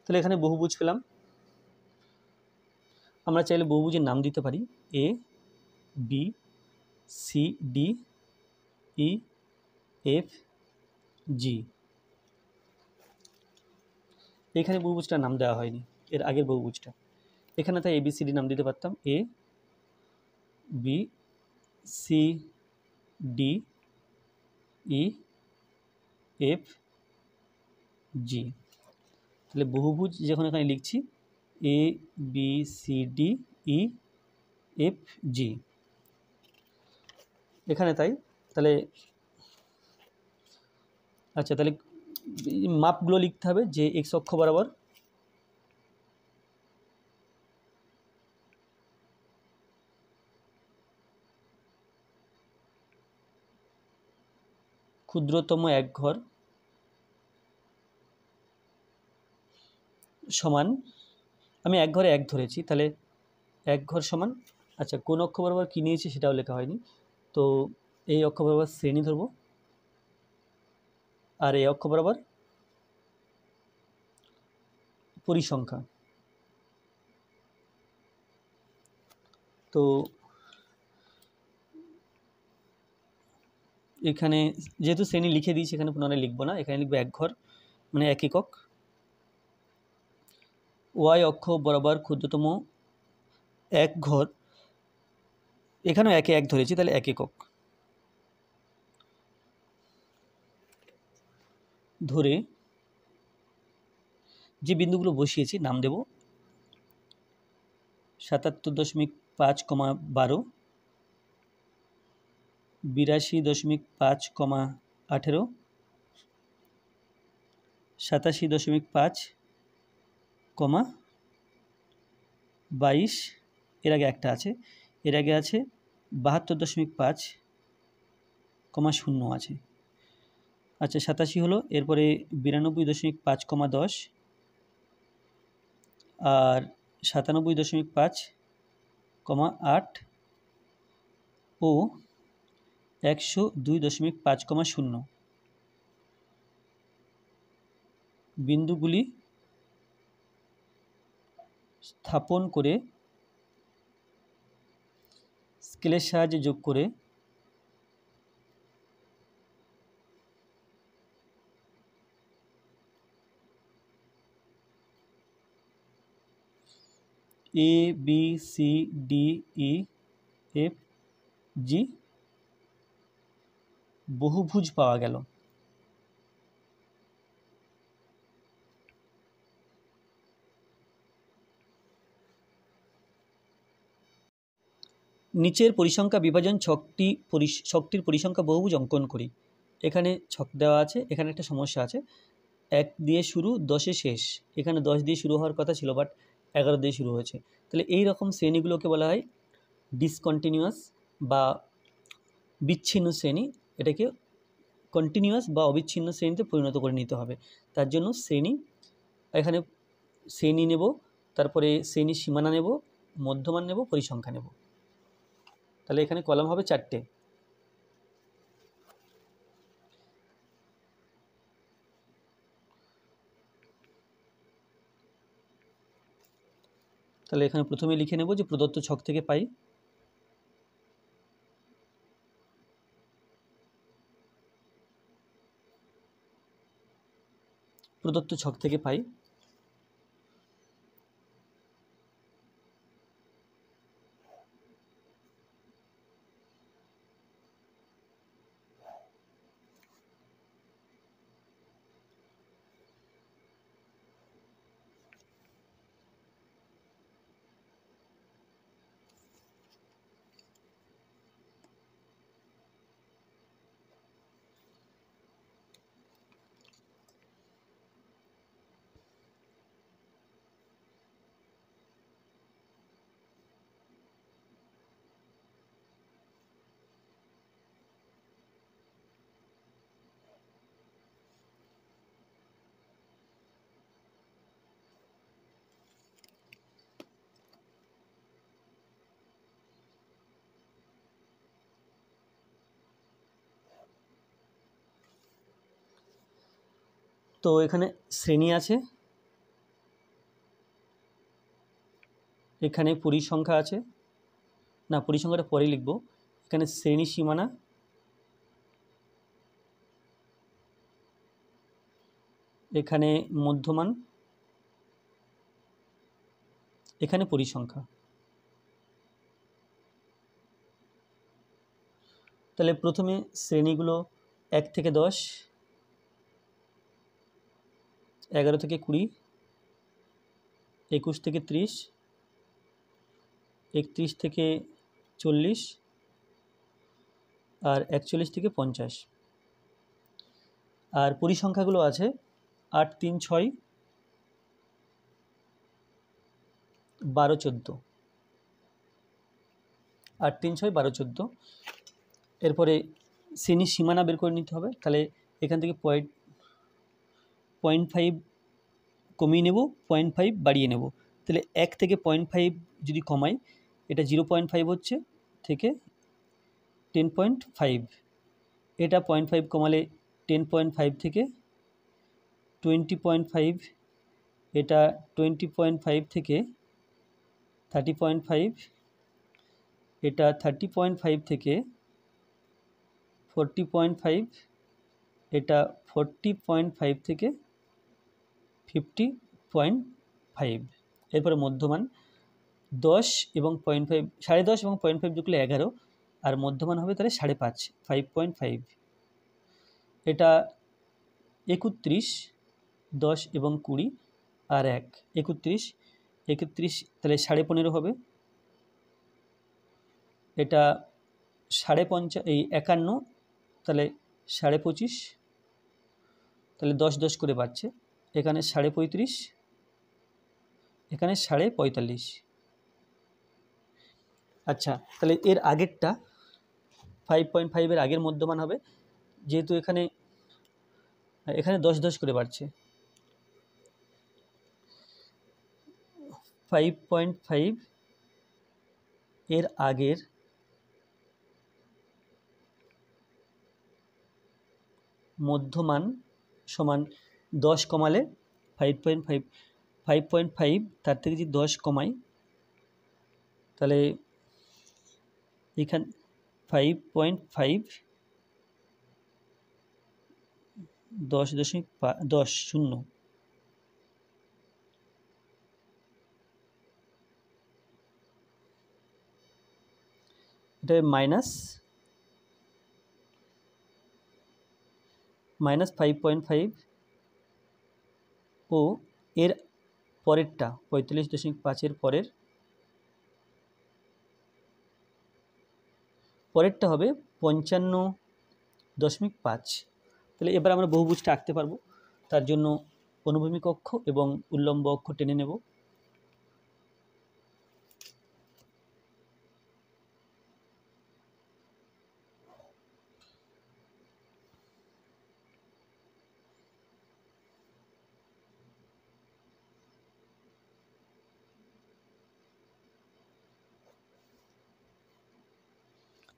তাহলে এখানে বহুভুজ পেলাম। আমরা চাইলে বহুভুজের নাম দিতে পারি A B C D E F G. এখানে বহুভুজটার নাম দেওয়া হয়নি, এর আগের বহুভুজটা। এখানে তাই ABCD নাম দিতে পারতাম, ABCDEFG। তাহলে বহুভুজ যখন এখানে লিখছি ABCDEFG, এখানে তাই। তাহলে আচ্ছা, তাহলে মাপগুলো লিখতে হবে যে x অক্ষ বরাবর ক্ষুদ্রতম এক ঘর সমান, আমি এক ঘরে এক ধরেছি, তাহলে এক ঘর সমান, আচ্ছা কোন অক্ষ বরাবর কী নিয়েছি সেটাও লেখা হয়নি, তো এই অক্ষ বরাবর শ্রেণী ধরব, আর এই অক্ষ বরাবর পরিসংখ্যা। তো এখানে যেহেতু শ্রেণী লিখে দিয়েছি, এখানে পুনরায় লিখবো না, এখানে লিখবো এক ঘর মানে এক একক। ওয়াই অক্ষ বরাবর ক্ষুদ্রতম এক ঘর, এখানেও একে এক ধরেছি, তাহলে এক একক ধরে যে বিন্দুগুলো বসিয়েছি নাম দেব 77.5, 12, 82.5, 18, 87.5, 22, এর আগে একটা আছে, এর আগে আছে 72.5, 0 আছে। আচ্ছা 87 হলো, এরপরে 92.5, 10, আর 97.5, 8 ও 102.5, 0 বিন্দুগুলি স্থাপন করে স্কেলের সাহায্যে যোগ করে ABCDEFG বহুভুজ পাওয়া গেল। নিচের পরিসংখ্যা বিভাজন ছকটির পরিসংখ্যা বহুভুজ অঙ্কন করি। এখানে ছক দেওয়া আছে, এখানে একটা সমস্যা আছে, 1 দিয়ে শুরু 10-এ শেষ, এখানে 10 দিয়ে শুরু হওয়ার কথা ছিল বাট 11 দিয়ে শুরু হয়েছে। তাহলে এই রকম শ্রেণীগুলোকে বলা হয় ডিসকন্টিনিউয়াস বা বিচ্ছিন্ন শ্রেণী, এটাকে কন্টিনিউয়াস বা অবিচ্ছিন্ন শ্রেণীতে পরিণত করে নিতে হবে। তার জন্য এখানে শ্রেণী নেব, তারপরে শ্রেণীর সীমানা নেব, মধ্যমান নেব, পরিসংখ্যা নেব। তাহলে এখানে কলাম হবে 4টে। তাহলে এখানে প্রথমে লিখে নেব যে প্রদত্ত ছক থেকে পাই তো এখানে শ্রেণী আছে, এখানে পরিসংখ্যা আছে, না পরিসংখ্যাটা পরে লিখব, এখানে শ্রেণী সীমানা, এখানে মধ্যমান, এখানে পরিসংখ্যা। তাহলে প্রথমে শ্রেণীগুলো 1 থেকে 10, 11 থেকে 20, 21 থেকে 30, 31 থেকে 40 আর 41 থেকে 50। আর পরিসংখ্যাগুলো আছে 8, 3, 6, 12, 14, 8, 3, 6, 12, 14। এরপরে শ্রেণীর সীমানা বের করে নিতে হবে। তাহলে এখান থেকে 0.5 কমিয়ে নেব, 0.5 বাড়িয়ে নেব। তাহলে 1 থেকে 0.5 যদি কমাই, এটা 0.5 হচ্ছে, থেকে 10.5, এটা 0.5 কমালে 10.5 থেকে 20.5, এটা 20.5 থেকে 30.5, এটা 30.5 থেকে 40.5, এটা 40.5 থেকে 50.5। এরপরে মধ্যমান 10 এবং 0.5, 10.5 এবং 0.5 যোগ করলে 11, আর মধ্যমান হবে তাহলে 5.5, 5.5। এটা 31, 10 এবং 20 আর 1, 31, 31 তাহলে 15.5 হবে। এটা 55, এই 51, তাহলে 25.5, তাহলে 10 10 করে বাড়ছে। এখানে 35.5, এখানে 45.5। আচ্ছা, তাহলে এর আগেরটা 5.5 এর আগের মধ্যমান হবে, যেহেতু এখানে 10 10 করে বাড়ছে। 5.5 এর আগের মধ্যমান সমান 10 কমালে 5.5, 5.5 তার থেকে যদি 10 কমাই, তাহলে এখানে 5.5 10.10, এটা মাইনাস 5.5 ও এর পরেরটা 45.5 এর পরেরটা হবে 55.5। তাহলে এবার আমরা বহুভুজটা আঁকতে পারবো। তার জন্য অনুভূমিক অক্ষ এবং উল্লম্ব অক্ষ টেনে নেব।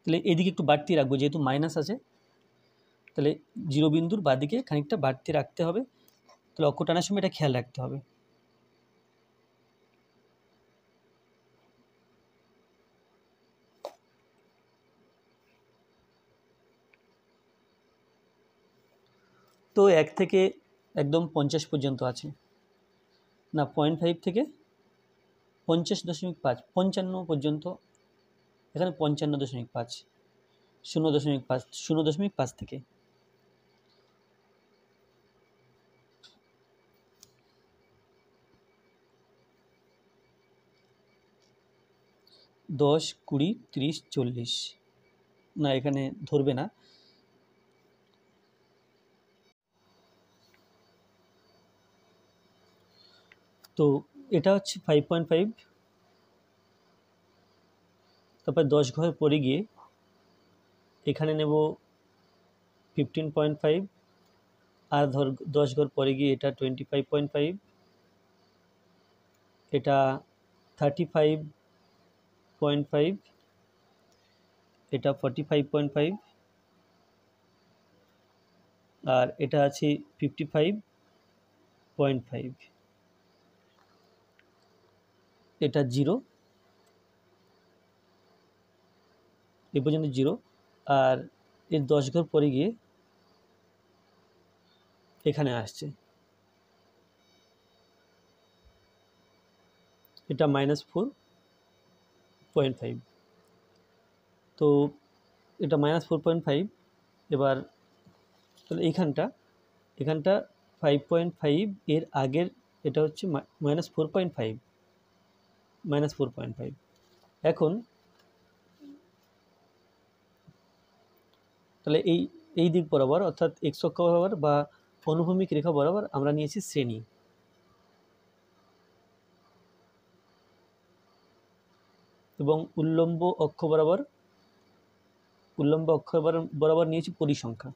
তাহলে এদিকে একটু বাড়তি রাখবো, যেহেতু মাইনাস আছে, তাহলে 0 বিন্দুর বাদিকে খানিকটা বাড়তি রাখতে হবে। তাহলে অক্ষ টানার সময় এটা খেয়াল রাখতে হবে। তো 1 থেকে একদম 50 পর্যন্ত আছে না, 0.5 থেকে 50.5, 55 পর্যন্ত, এখানে 55.5, 0.5, 0.5 থেকে 10, 20, 30, 40, না এখানে ধরবে না। তো এটা হচ্ছে 5.5, তারপর 10 ঘর পরে গিয়ে এখানে নেব 15.5, আর 10 ঘর পরে গিয়ে এটা 25.5, এটা 35.5, এটা 45.5, আর এটা আছে 55.5। এটা 0, এ পর্যন্ত 0, আর এর 10 ঘর পরে গিয়ে এখানে আসছে। এটা -4.5। তো এটা -4.5। এবার তাহলে এখানটা 5.5 এর আগের এটা হচ্ছে -4.5। এখন তাহলে এই দিক বরাবর অর্থাৎ x অক্ষ বরাবর বা অনুভূমিক রেখা বরাবর আমরা নিয়েছি শ্রেণী, এবং উল্লম্ব অক্ষ বরাবর নিয়েছি পরিসংখ্যা।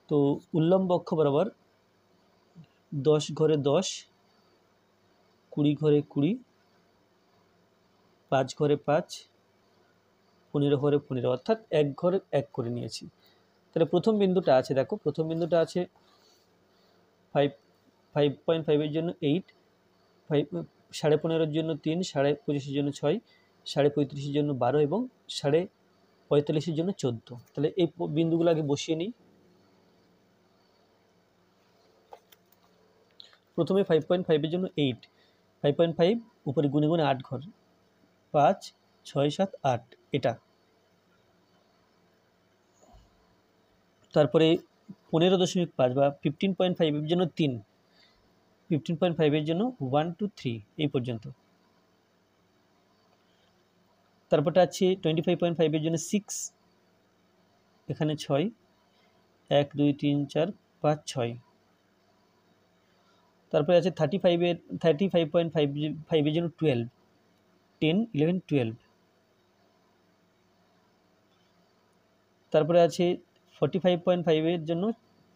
তো উল্লম্ব অক্ষ বরাবর 10 ঘরে 10, 20 ঘরে 20, 5 ঘরে 5, 15 ঘরে 15, অর্থাৎ 1 ঘরে 1 করে নিয়েছি। তাহলে প্রথম বিন্দুটা আছে, দেখো প্রথম বিন্দুটা আছে 5.5 জন্য 8, 15.5 জন্য 3, 25.5 জন্য 6, 35.5 জন্য 12 এবং 45.5 জন্য 14। তাহলে এই বিন্দুগুলো আগে বসিয়ে নিই। প্রথমে 5.5 জন্য 8, 5.5 উপরে গুণে গুণে 8 ঘর, 5, 6, 7, 8 এটা। তারপরে 15.5 বা 15.5 জন্য 3, 15.5 জন্য 1, 2, 3 এই পর্যন্ত। তারপরটা আছে 25.5 জন্য 6, এখানে 6, 1, 2, 3, 4, 5, 6। তারপরে আছে 35.5 জন্য 12, 10, 11, 12। তারপরে আছে 45.5 জন্য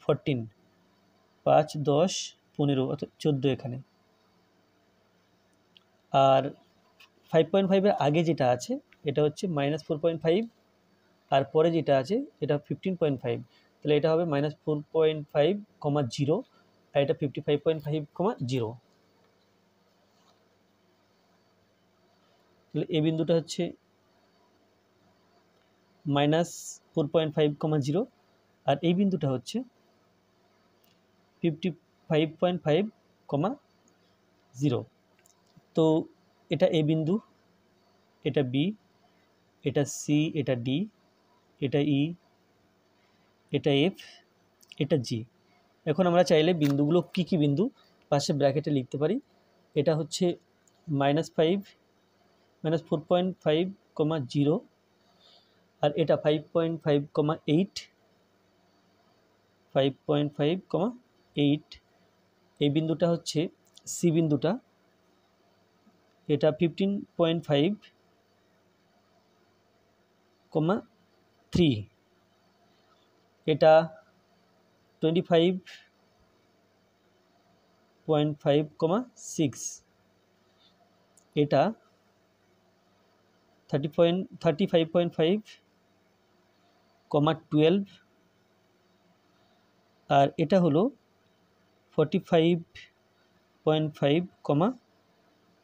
14, 5, 10, 15 অর্থাৎ 14 এখানে। আর 5.5 আগে যেটা আছে এটা হচ্ছে -4.5, আর পরে যেটা আছে এটা 15.5। তাহলে এটা হবে -4.5, 0, আর এটা 55.5, 0। তাহলে এই বিন্দুটা হচ্ছে -4.5, 0, আর এই বিন্দুটা হচ্ছে 55.5, 0। তো এটা এ বিন্দু, এটা বি, এটা সি, এটা ডি, এটা ই, এটা এফ, এটা জি। এখন আমরা চাইলে বিন্দুগুলো কি কি বিন্দু পাশে ব্র্যাকেটে লিখতে পারি। এটা হচ্ছে -4.5, 0, আর এটা 5.5, 8, 5.5, 8। এই বিন্দুটা হচ্ছে সি বিন্দুটা, এটা 15.5, 3। এটা 25.5, 6। এটা 35.5, 12। আর এটা হলো 45.5,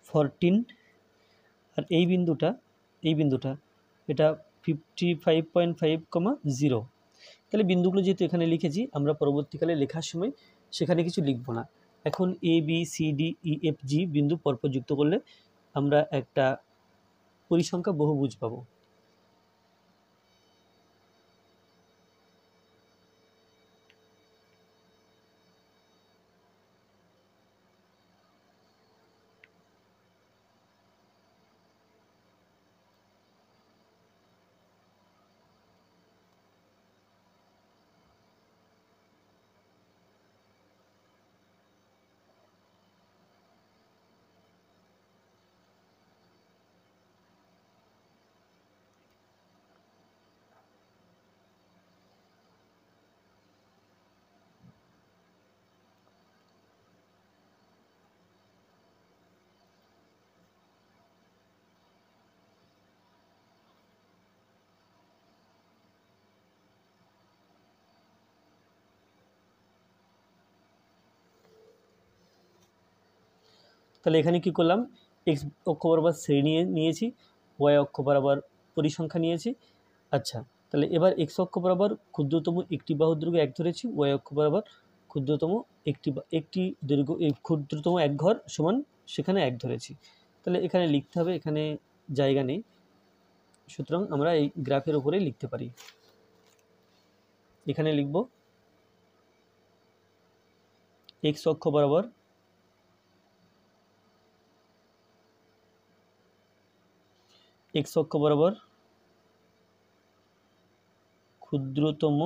14। আর এই বিন্দুটা এটা 55.5, 0। তাহলে বিন্দুগুলো যেহেতু এখানে লিখেছি, আমরা পরবর্তীকালে লেখার সময় সেখানে কিছু লিখব না। এখন A B C D E F G বিন্দু পরপর যুক্ত করলে আমরা একটা পরিসংখ্যা বহুভুজ পাবো। তাহলে এখানে কি করলাম, এক্স অক্ষ বরাবর শ্রেণী নিয়েছি, ওয়াই অক্ষ বরাবর পরিসংখ্যা নিয়েছি। আচ্ছা, তাহলে এবার এক্স অক্ষ বরাবর ক্ষুদ্রতম একটি বাহুর দৈর্ঘ্য 1 ধরেছি, ওয়াই অক্ষ বরাবর ক্ষুদ্রতম একটি দৈর্ঘ্য ক্ষুদ্রতম এক ঘর সমান সেখানে 1 ধরেছি। তাহলে এখানে লিখতে হবে, এখানে জায়গা নেই, সুতরাং আমরা এই গ্রাফের উপরে লিখতে পারি। এখানে লিখব এক্স অক্ষ বরাবর ক্ষুদ্রতম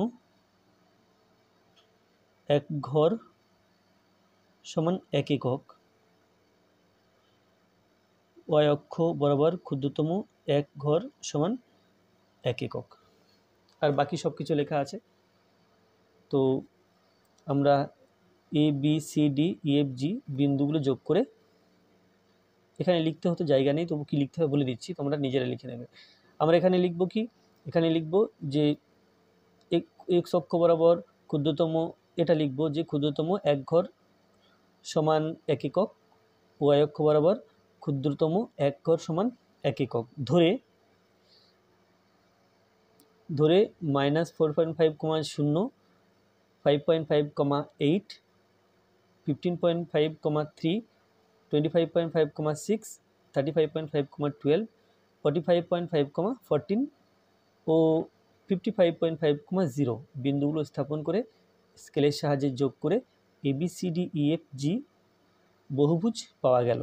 এক ঘর সমান 1 একক, ওয়াই অক্ষ বরাবর ক্ষুদ্রতম এক ঘর সমান 1 একক। আর বাকি সব কিছু লেখা আছে। তো আমরা A B C D E F G বিন্দুগুলো যোগ করে, এখানে লিখতে হতো জায়গা নেই, তবু কি লিখতে হবে বলে দিচ্ছি, তোমরা নিজেরা লিখে নেবে। আমরা এখানে লিখব কি, এখানে লিখব যে এক্স অক্ষ বরাবর ক্ষুদ্রতম, এটা লিখব যে ক্ষুদ্রতম এক ঘর সমান 1 একক, ওয়াই অক্ষ বরাবর ক্ষুদ্রতম এক ঘর সমান 1 একক ধরে -4.5, 0, 5.5, 8, 15.5, 3, 25.5, 6, 35.5, 12, 45.5, 14 ও 55.5, 0 বিন্দুগুলো স্থাপন করে স্কেলের সাহায্যে যোগ করে ABCDEFG বহুভুজ পাওয়া গেল।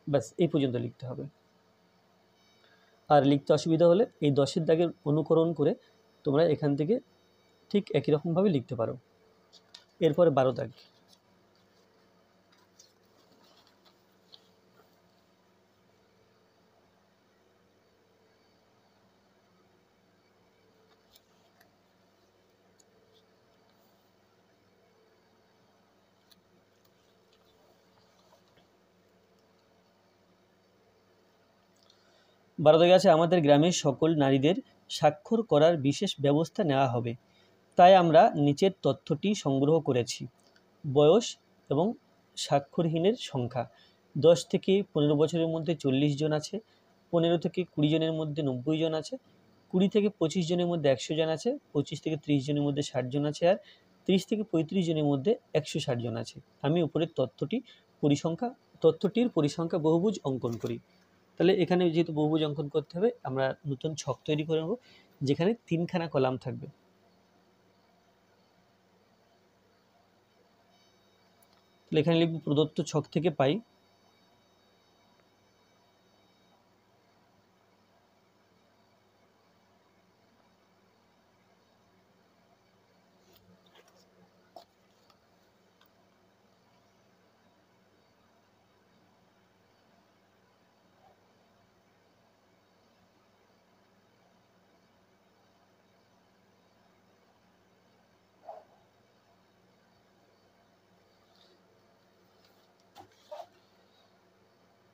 ব্যাস এই পর্যন্ত লিখতে হবে। আর লিখতে অসুবিধা হলে এই 10-এর দাগের অনুকরণ করে তোমরা এখান থেকে ঠিক একই রকমভাবে লিখতে পারো। এরপরে 12 দাগ। দাগে আছে, আমাদের গ্রামের সকল নারীদের স্বাক্ষর করার বিশেষ ব্যবস্থা নেওয়া হবে, তাই আমরা নিচের তথ্যটি সংগ্রহ করেছি। বয়স এবং স্বাক্ষরহীনের সংখ্যা 10 থেকে 15 বছরের মধ্যে 40 জন আছে, 15 থেকে 20 জনের মধ্যে 90 জন আছে, 20 থেকে 25 জনের মধ্যে 100 জন আছে, 25 থেকে 30 জনের মধ্যে 60 জন আছে, আর 30 থেকে 35 জনের মধ্যে 160 জন আছে। আমি উপরের তথ্যটির পরিসংখ্যা বহুভুজ অঙ্কন করি। তাহলে এখানে যেহেতু বহুভুজ অঙ্কন করতে হবে, আমরা নতুন ছক তৈরি করে নেব যেখানে 3খানা কলাম থাকবে। তাহলে এখানে লিখব প্রদত্ত ছক থেকে পাই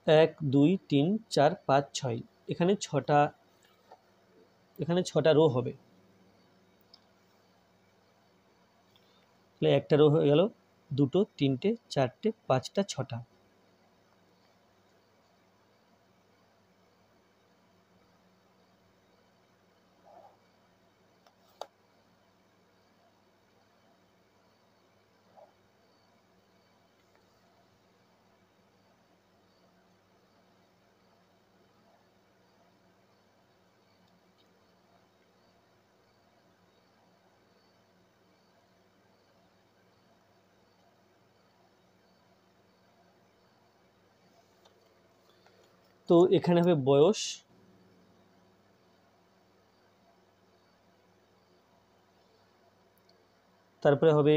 এক, 2, 3, 4, 5, 6। এখানে ছটা রো হবে। তাহলে একটা রো হয়ে গেল, 2, 3, 4, 5, 6টা। তো এখানে হবে বয়স, তারপরে হবে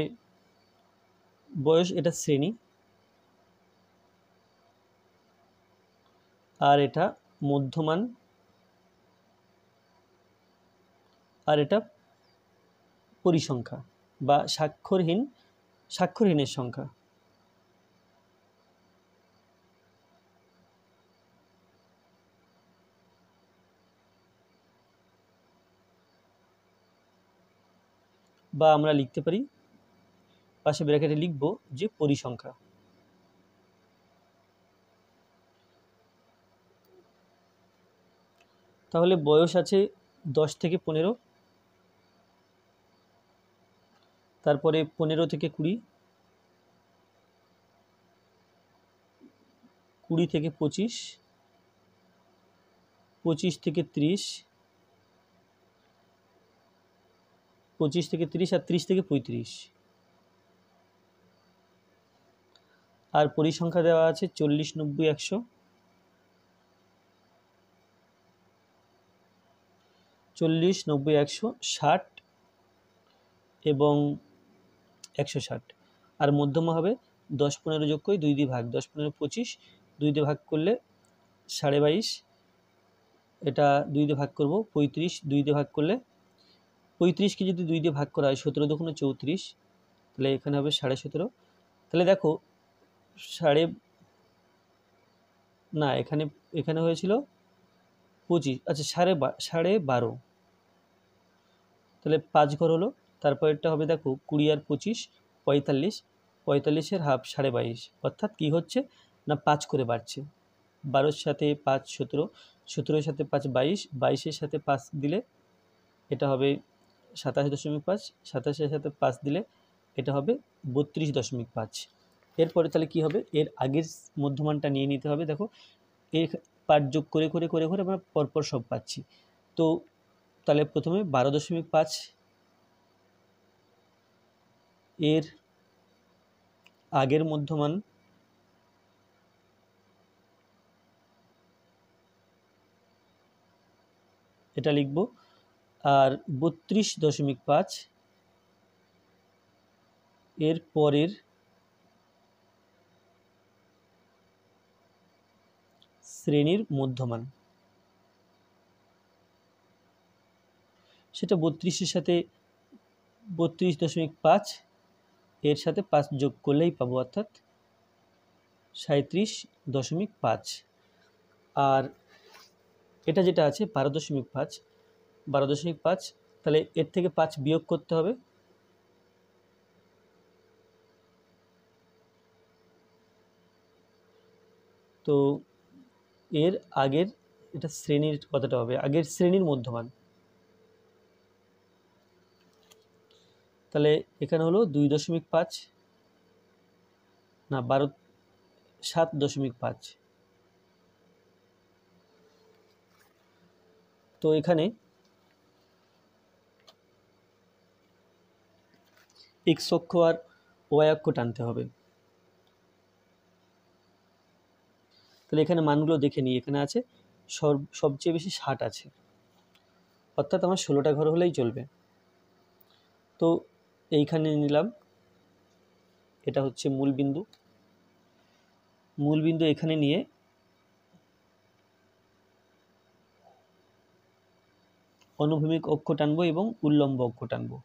বয়স, এটা শ্রেণী, আর এটা মধ্যমান, আর এটা পরিসংখ্যা বা স্বাক্ষরহীনের সংখ্যা। বা আমরা লিখতে পারি, পাশে ব্র্যাকেটে লিখব যে পরিসংখ্যা। তাহলে বয়স আছে 10 থেকে 15, তারপরে 15 থেকে 20, 20 থেকে 25, 25 থেকে 30, 25 থেকে 30 আর 30 থেকে 35। আর পরিসংখ্যা দেওয়া আছে 40, 90, 100, 40, 90, 100, 60 এবং 160। আর মধ্যমা হবে 10, 15 যোগ করে 2 দিয়ে ভাগ, 10, 15, 25, 2 দিয়ে ভাগ করলে 22.5, এটা 2 দিয়ে ভাগ করব, 35, 2 দিয়ে ভাগ করলে 35কে যদি 2 দিয়ে ভাগ করা হয় 17 দুগুণে 34, তাহলে এখানে হবে 17.5। তাহলে দেখো এখানে হয়েছিল 25, আচ্ছা 12.5, তাহলে 5 ঘর হলো। তারপরেরটা হবে দেখো 20 আর 25, 45, 45-এর হাফ 22.5, অর্থাৎ কি হচ্ছে না 5 করে বাড়ছে। 12-র সাথে 5 17, 17-এর সাথে 5 22, 22-এর সাথে 5 দিলে এটা হবে 27.5, 27-এর সাথে 5 দিলে এটা হবে 32.5। এরপরে তাহলে কি হবে, এর আগের মধ্যমানটা নিয়ে নিতে হবে। দেখো এর পার্ট যোগ করে করে করে করে আমরা পরপর সব পাচ্ছি। তো তাহলে প্রথমে 12.5 এর আগের মধ্যমান, এটা লিখব। আর 32.5 এর পরের শ্রেণীর মধ্যমান, সেটা 32-এর সাথে 32.5 এর সাথে 5 যোগ করলেই পাবো, অর্থাৎ 37.5। আর এটা যেটা আছে 12.5, তাহলে এর থেকে 5 বিয়োগ করতে হবে। তো এর আগের এটা শ্রেণীর কতটা হবে, আগের শ্রেণীর মধ্যমান, তাহলে এখানে হলো 2.5 না 7.5। তো এখানে এক্স অক্ষ আর ওয়াই অক্ষ টানতে হবে। তাহলে এখানে মানগুলো দেখে নিই, এখানে আছে সবচেয়ে বেশি 60 আছে, অর্থাৎ আমার 16টা ঘর হলেই চলবে। তো এইখানে নিলাম, এটা হচ্ছে মূল বিন্দু, এখানে নিয়ে অনুভূমিক অক্ষ টানবো এবং উল্লম্ব অক্ষ টানবো।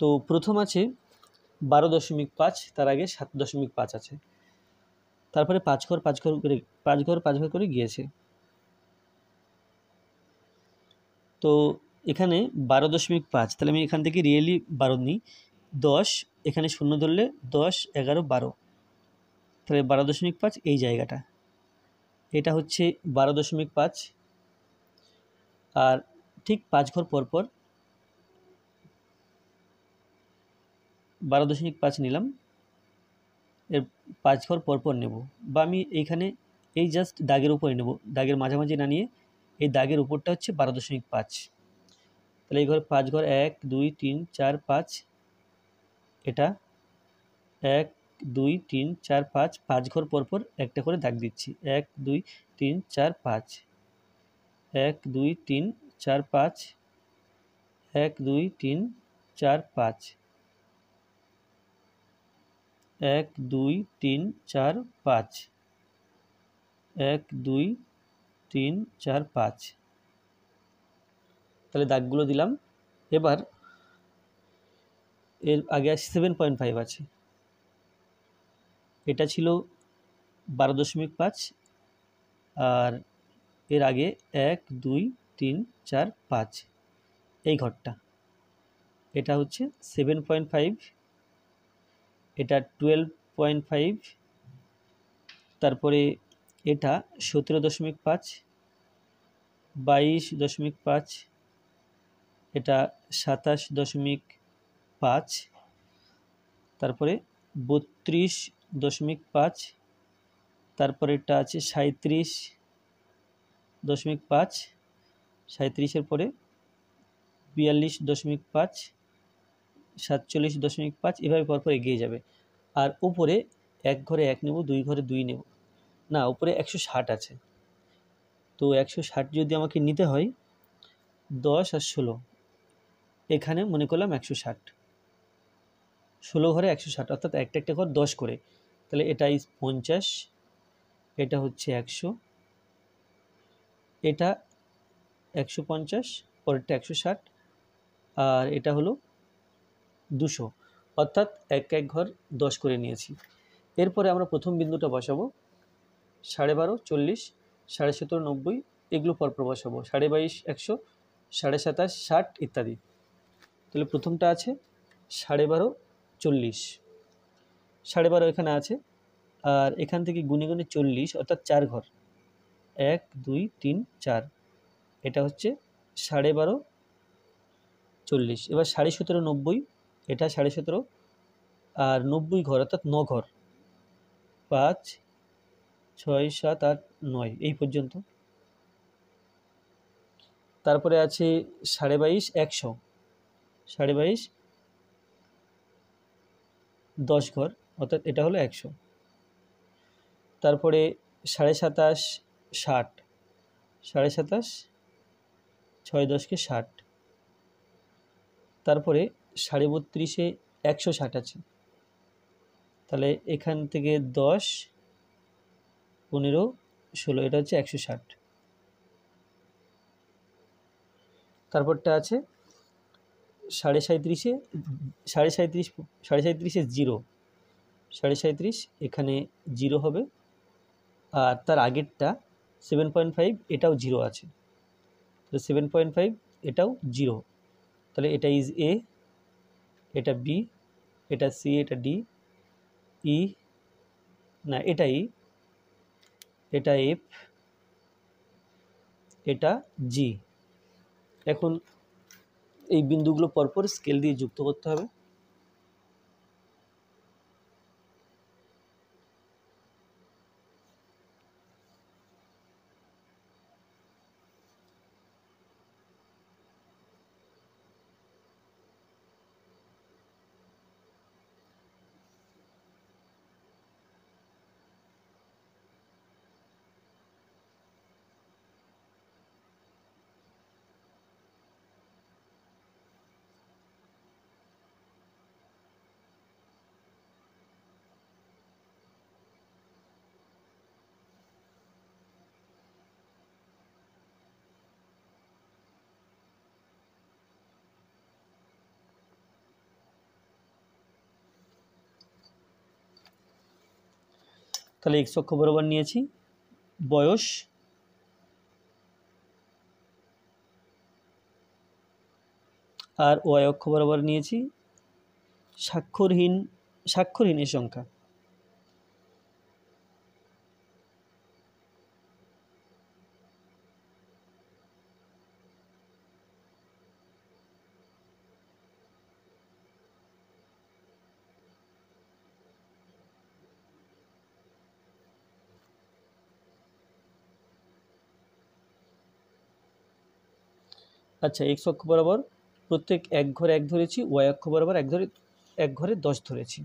তো প্রথম আছে 12.5, তার আগে 7.5 আছে, তারপরে 5 ঘর 5 ঘর করে 5 ঘর 5 ঘর করে গিয়েছে। তো এখানে 12.5, তাহলে আমি এখান থেকে রিয়েলি 12 নিই, 10 এখানে শূন্য ধরলে 10, 11, 12, তাহলে 12.5 এই জায়গাটা, এটা হচ্ছে 12.5। আর ঠিক 5 ঘর পরপর 12.5 নিলাম, এর 5 ঘর পরপর নেব, বা আমি এইখানে এই জাস্ট দাগের উপরে নেব, দাগের মাঝামাঝি না নিয়ে এই দাগের উপরটা হচ্ছে 12.5। তাহলে এই ঘরে 5 ঘর 1, 2, 3, 4, 5, এটা 1, 2, 3, 4, 5, 5 ঘর পরপর একটা করে দাগ দিচ্ছি, 1, 2, 3, 4, 5, 1, 2, 3, 4, 5, 1, 2, 3, 4, 5, 1, 2, 3, 4, 5, 1, 2, 3, 4, 5। তাহলে দাগগুলো দিলাম। এবার এর আগে 7.5 আছে, এটা ছিল 12.5, আর এর আগে 1, 2, 3, 4, 5 এই ঘরটা, এটা হচ্ছে 7.5, এটা 12.5, তারপরে এটা 17.5, 22.5, এটা 27.5, তারপরে 32.5, তারপরে এটা আছে 37.5, 37-এর পরে 42.5, 47.5, এভাবে পরপর এগিয়ে যাবে। আর উপরে এক ঘরে এক নেব, দুই ঘরে দুই নেব, না উপরে 160 আছে, তো 160 যদি আমাকে নিতে হয় 10 আর 16, এখানে মনে করলাম 160, 16 ঘরে 160, অর্থাৎ একটা একটা ঘর 10 করে, তাহলে এটা 50, এটা হচ্ছে 100, এটা 150, পরেরটা 160, আর এটা হলো 200, অর্থাৎ এক এক ঘর 10 করে নিয়েছি। এরপরে আমরা প্রথম বিন্দুটা বসাবো 12.5, 40, 17.5, 90, এগুলো পরপর বসাবো, 22.5, 100, 27.5, 60 ইত্যাদি। তাহলে প্রথমটা আছে 12.5, 40, 12.5 এখানে আছে, আর এখান থেকে গুনে গুনে 40, অর্থাৎ 4 ঘর, 1 2 3 4, এটা হচ্ছে 12.5, 40। এবার 17.5, 90, এটা 17.5 আর 90 ঘর, অর্থাৎ 9 ঘর, 5 6 7 8 9 এই পর্যন্ত। তারপরে আছে 22.5, 100, 22.5 10 ঘর, অর্থাৎ এটা হলো 100। তারপরে 27.5, 60, 27.5 6 10 60, তারপরে 32.5-এ 160 আছে, তাহলে এখান থেকে 10 15 16, এটা হচ্ছে 160। তারপরটা আছে 37.5-এ 37.5 0, 37.5 এখানে 0 হবে, আর তার আগেরটা 7.5, এটাও 0 আছে, তাহলে 7.5 এটাও 0, তাহলে এটা ইজ এ, এটা বি, এটা সি, এটা ডি, ই না এটা ই, এটা এফ, এটা জি। এখন এই বিন্দুগুলো পরপর স্কেল দিয়ে যুক্ত করতে হবে। তাহলে এক্স অক্ষ বরাবর নিয়েছি বয়স, আর ওয়াই অক্ষ বরাবর নিয়েছি স্বাক্ষরহীনের সংখ্যা। আচ্ছা, এক্স অক্ষ বরাবর প্রত্যেক এক ঘরে এক ধরেছি, ওয়াই অক্ষ বরাবর এক ঘরে 10 ধরেছি।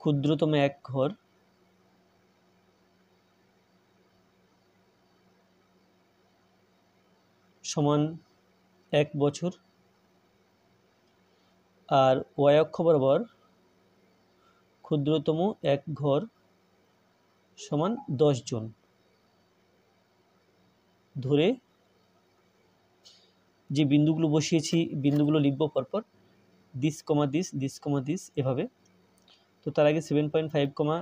ক্ষুদ্রতম এক ঘর সমান 1 বছর, আর ওয়াই অক্ষ বরাবর ক্ষুদ্রতম এক ঘর সমান 10 জন ধরে যে বিন্দুগুলো বসিয়েছি, বিন্দুগুলো লিখব পরপর, this comma this, this comma this, এভাবে। তো তার আগে 7.5,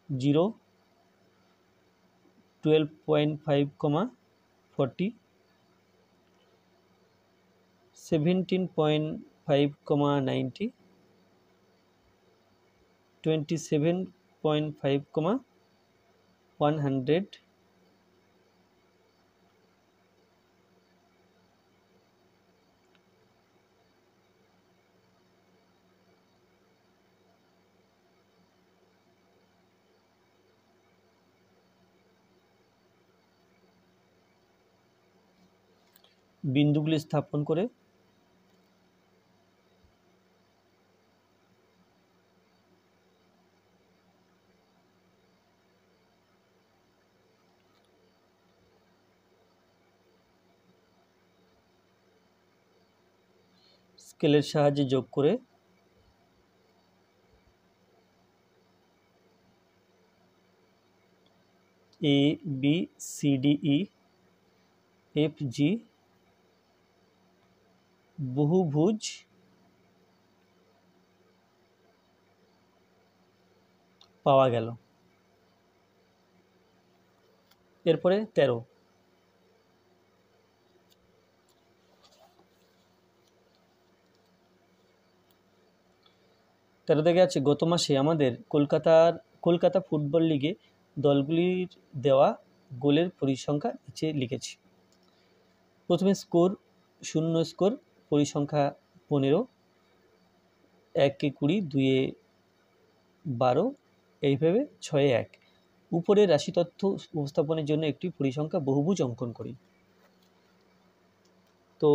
0 12.5, 40 17.5, 90 27.5, 100 বিন্দুগুলি স্থাপন করে স্কেলের সাহায্যে যোগ করে A B C D E F G বহুভুজ পাওয়া গেল। এরপরে 13 থেকে আছে গত মাসে আমাদের কলকাতা ফুটবল লিগে দলগুলির দেওয়া গোলের পরিসংখ্যা নিচে লিখেছি। প্রথমে স্কোর 0 স্কোর পরিসংখ্যা 15, 1-এ 20, 2-এ 12, এইভাবে 6-এ 1। উপরের রাশি তথ্য উপস্থাপনের জন্য একটি পরিসংখ্যা বহুভুজ অঙ্কন করি। তো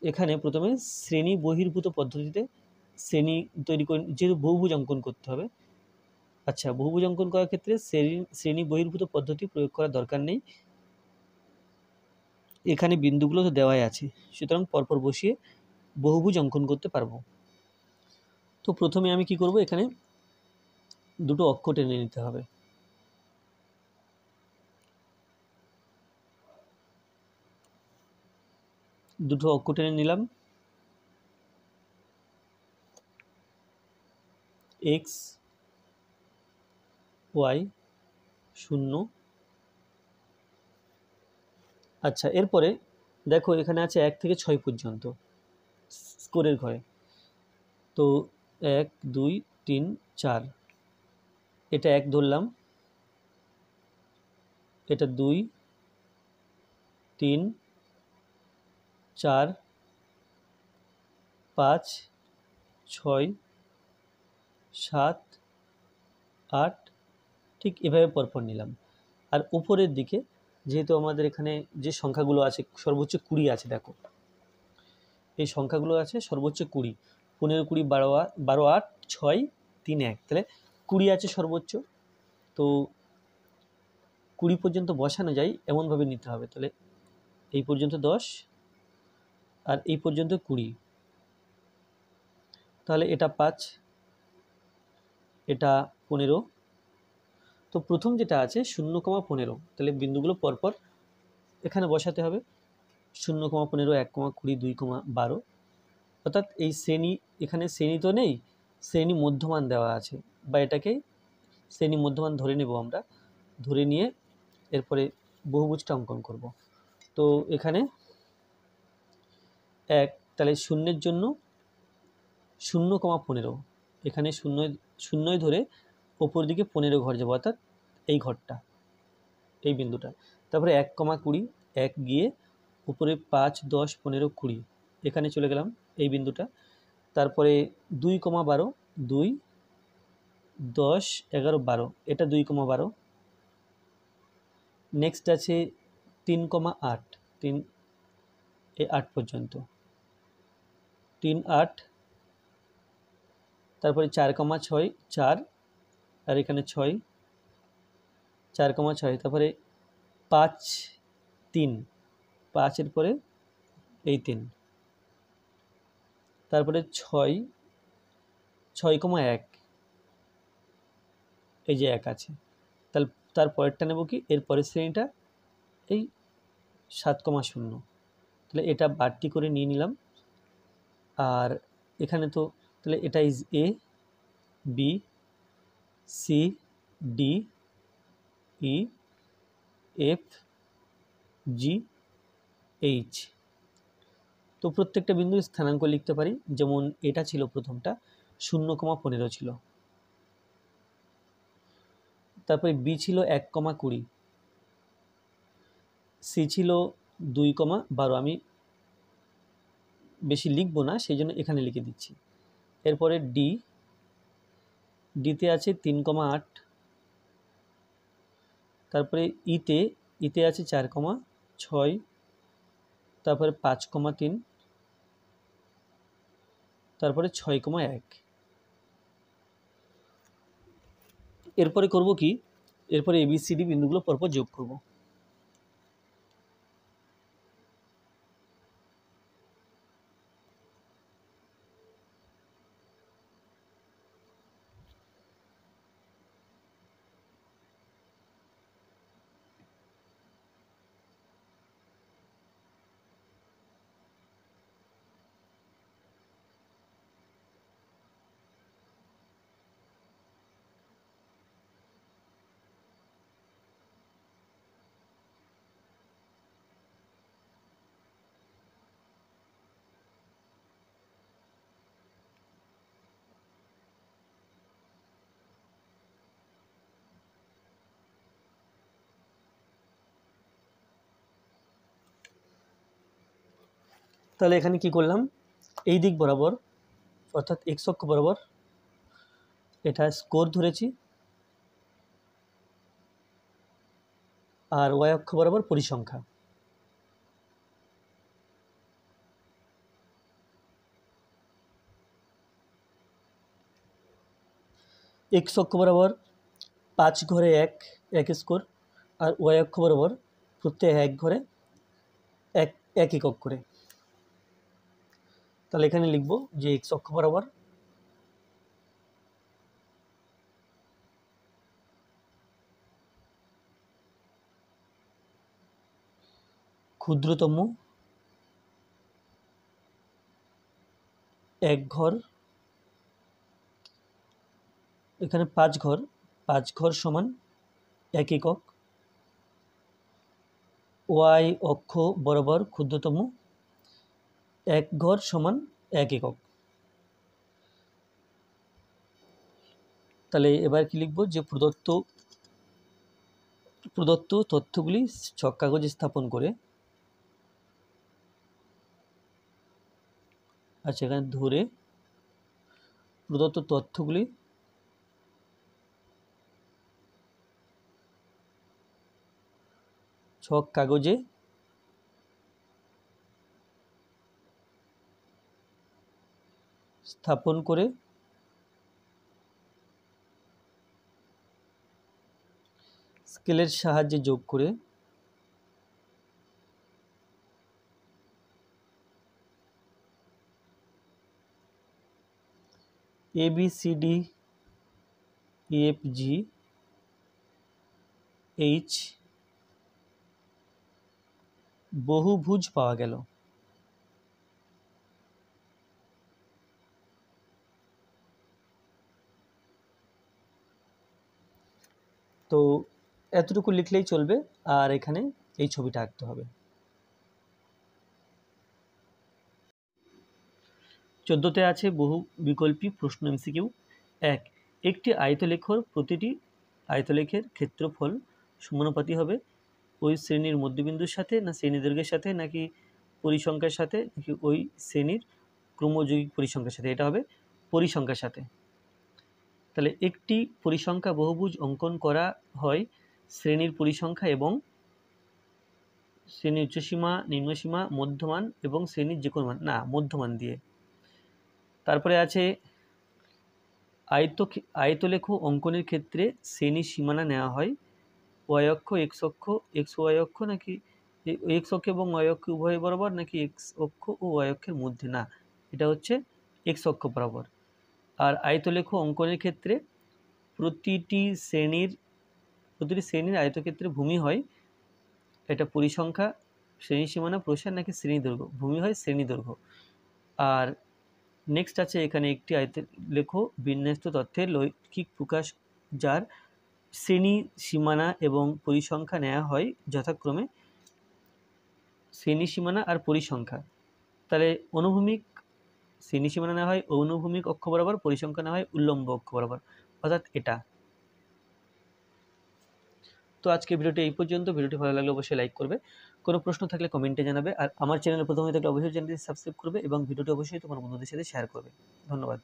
এখানে প্রথমে শ্রেণী বহির্ভূত পদ্ধতিতে শ্রেণী তৈরি করে, যেহেতু বহুভুজ অঙ্কন করতে হবে। আচ্ছা, বহুভুজ অঙ্কন করার ক্ষেত্রে শ্রেণী বহির্ভূত পদ্ধতি প্রয়োগ করার দরকার নেই, এখানে বিন্দুগুলো তো দেওয়াই আছে, সুতরাং পরপর বসিয়ে বহুভুজ অঙ্কন করতে পারবো। তো প্রথমে আমি কি করব, এখানে দুটো অক্ষ টেনে নিতে হবে। দুটো অক্ষ টেনে নিলাম, x y 0। আচ্ছা, এরপরে দেখো এখানে আছে 1 থেকে 6 পর্যন্ত স্কোরের ঘরে। তো 1 2 3 4, এটা 1 ধরলাম, এটা 2 3 4 5 6 7 8, ঠিক এভাবে পরপর নিলাম। আর উপরের দিকে যেহেতু আমাদের এখানে যে সংখ্যাগুলো আছে সর্বোচ্চ 20 আছে, দেখো এই সংখ্যাগুলো আছে সর্বোচ্চ 20, 15 20 12 8 6 3 1, তাহলে 20 আছে সর্বোচ্চ। তো 20 পর্যন্ত বসানো যায় এমনভাবে নিতে হবে। তাহলে এই পর্যন্ত 10 আর এই পর্যন্ত 20, তাহলে এটা 5, এটা 15। তো প্রথম যেটা আছে 0,15, তাহলে বিন্দুগুলো পরপর এখানে বসাতে হবে। 0,15 1, 20 2, 12, অর্থাৎ এই শ্রেণী, এখানে শ্রেণী তো নেই, শ্রেণী মধ্যমান দেওয়া আছে, বা এটাকে শ্রেণী মধ্যমান ধরে নেব আমরা। ধরে নিয়ে এরপরে বহুভুজটা অঙ্কন করব। তো এখানে 1, তাহলে শূন্যের জন্য 0,15, এখানে শূন্যই ধরে ওপর দিকে 15 ঘর যাবো, অর্থাৎ এই ঘরটা, এই বিন্দুটা। তারপরে 1,20, 1 গিয়ে উপরে 5 10 15 20, এখানে চলে গেলাম এই বিন্দুটা। তারপরে 2,12, 2 10 11 12, এটা 2,12। নেক্সট আছে 3,8, 3 এই 8 পর্যন্ত, 3 8। তারপরে 4,6 4, আর এখানে 6 4,6, তারপরে 5 3, 5-এর পরে এই 3, তারপরে 6 6,1, এই যে 1 আছে। তাহলে তারপরেরটা নেব কি, এর পরের শ্রেণীটা এই 7,0, তাহলে এটা বাড়তি করে নিয়ে নিলাম। আর এখানে তো তাহলে এটা is A B C, D, E, F, G, H. তো প্রত্যেকটা বিন্দুর স্থানাঙ্ক লিখতে পারি। যেমন এটা ছিল প্রথমটা 0,15 ছিল, তারপরে বি ছিল 1,20, সি ছিল 2,12। আমি বেশি লিখব না, সেই জন্য এখানে লিখে দিচ্ছি। এরপরে ডিতে আছে 3,8, তারপরে ইতে আছে 4,6, তারপরে 5,3, তারপরে 6,1। এরপরে করব কি, এরপরে ABCD বিন্দুগুলো পরপর যোগ করব। তাহলে এখানে কি করলাম, এই দিক বরাবর অর্থাৎ এক্স অক্ষ বরাবর এটা স্কোর ধরেছি, আর ওয়াই অক্ষ বরাবর পরিসংখ্যা। এক্স অক্ষ বরাবর 5 ঘরে 1 স্কোর, আর ওয়াই অক্ষ বরাবর প্রত্যেক 1 ঘরে 1 একক করে। তাহলে এখানে লিখব যে এক্স অক্ষ বরাবর ক্ষুদ্রতম 1 ঘর, এখানে 5 ঘর, 5 ঘর সমান 1 একক। ওয়াই অক্ষ বরাবর ক্ষুদ্রতম 1 ঘর সমান 1 একক। তাহলে এবার কি লিখব, যে প্রদত্ত তথ্যগুলি ছক কাগজে স্থাপন করে, আচ্ছা এখানে ধরে প্রদত্ত তথ্যগুলি ছক কাগজে স্থাপন করে স্কেলের সাহায্যে যোগ করে ABCD EFG H বহুভুজ পাওয়া গেল। তো এতটুকু লিখলেই চলবে, আর এখানে এই ছবিটা আঁকতে হবে। 14তে আছে বহু বিকল্পী প্রশ্ন MCQ। একটি আয়তলেখর প্রতিটি আয়তলেখের ক্ষেত্রফল সমানুপাতি হবে ওই শ্রেণীর মধ্যবিন্দুর সাথে, না শ্রেণী দৈর্ঘ্যের সাথে, নাকি পরিসংখ্যার সাথে, নাকি ওই শ্রেণীর ক্রমযৌগিক পরিসংখ্যার সাথে। এটা হবে পরিসংখ্যার সাথে। তাহলে একটি পরিসংখ্যা বহুভুজ অঙ্কন করা হয় শ্রেণীর পরিসংখ্যা এবং শ্রেণীর উচ্চসীমা, নিম্নসীমা, মধ্যমান এবং শ্রেণীর যে কোনো মান, না মধ্যমান দিয়ে। তারপরে আছে আয়তলেখ অঙ্কনের ক্ষেত্রে শ্রেণীর সীমানা নেওয়া হয় ওয়াই অক্ষ, এক্স ওয়াই অক্ষ, নাকি এক্স অক্ষ এবং ওয়াই অক্ষ উভয় বরাবর, নাকি এক্স অক্ষ ও ওয়াই অক্ষের মধ্যে। না, এটা হচ্ছে এক্স অক্ষ বরাবর। আর আয়তলেখ অঙ্কনের ক্ষেত্রে প্রতিটি শ্রেণীর আয়তক্ষেত্রে ভূমি হয় এটা পরিসংখ্যা, শ্রেণী সীমানা, প্রসার, নাকি শ্রেণী দৈর্ঘ্য। ভূমি হয় শ্রেণী দৈর্ঘ্য। আর নেক্সট আছে এখানে একটি আয়তলেখ বিন্যস্ত তথ্যের লৈখিক প্রকাশ যার শ্রেণী, সীমানা এবং পরিসংখ্যা নেওয়া হয় যথাক্রমে শ্রেণী, সীমানা আর পরিসংখ্যা। তাহলে অনুভূমিক শ্রেণী সীমানা নেওয়া হয় অনুভূমিক অক্ষ বরাবর, পরিসংখ্যা নেওয়া হয় উল্লম্ব অক্ষ বরাবর, অর্থাৎ এটা। তো আজকে ভিডিওটি এই পর্যন্ত। ভিডিওটি ভালো লাগলে অবশ্যই লাইক করবে, কোনো প্রশ্ন থাকলে কমেন্টে জানাবে, আর আমার চ্যানেলে প্রথমে থাকলে অবশ্যই চ্যানেলটি সাবস্ক্রাইব করবে এবং ভিডিওটি অবশ্যই তোমার বন্ধুদের সাথে শেয়ার করবে। ধন্যবাদ।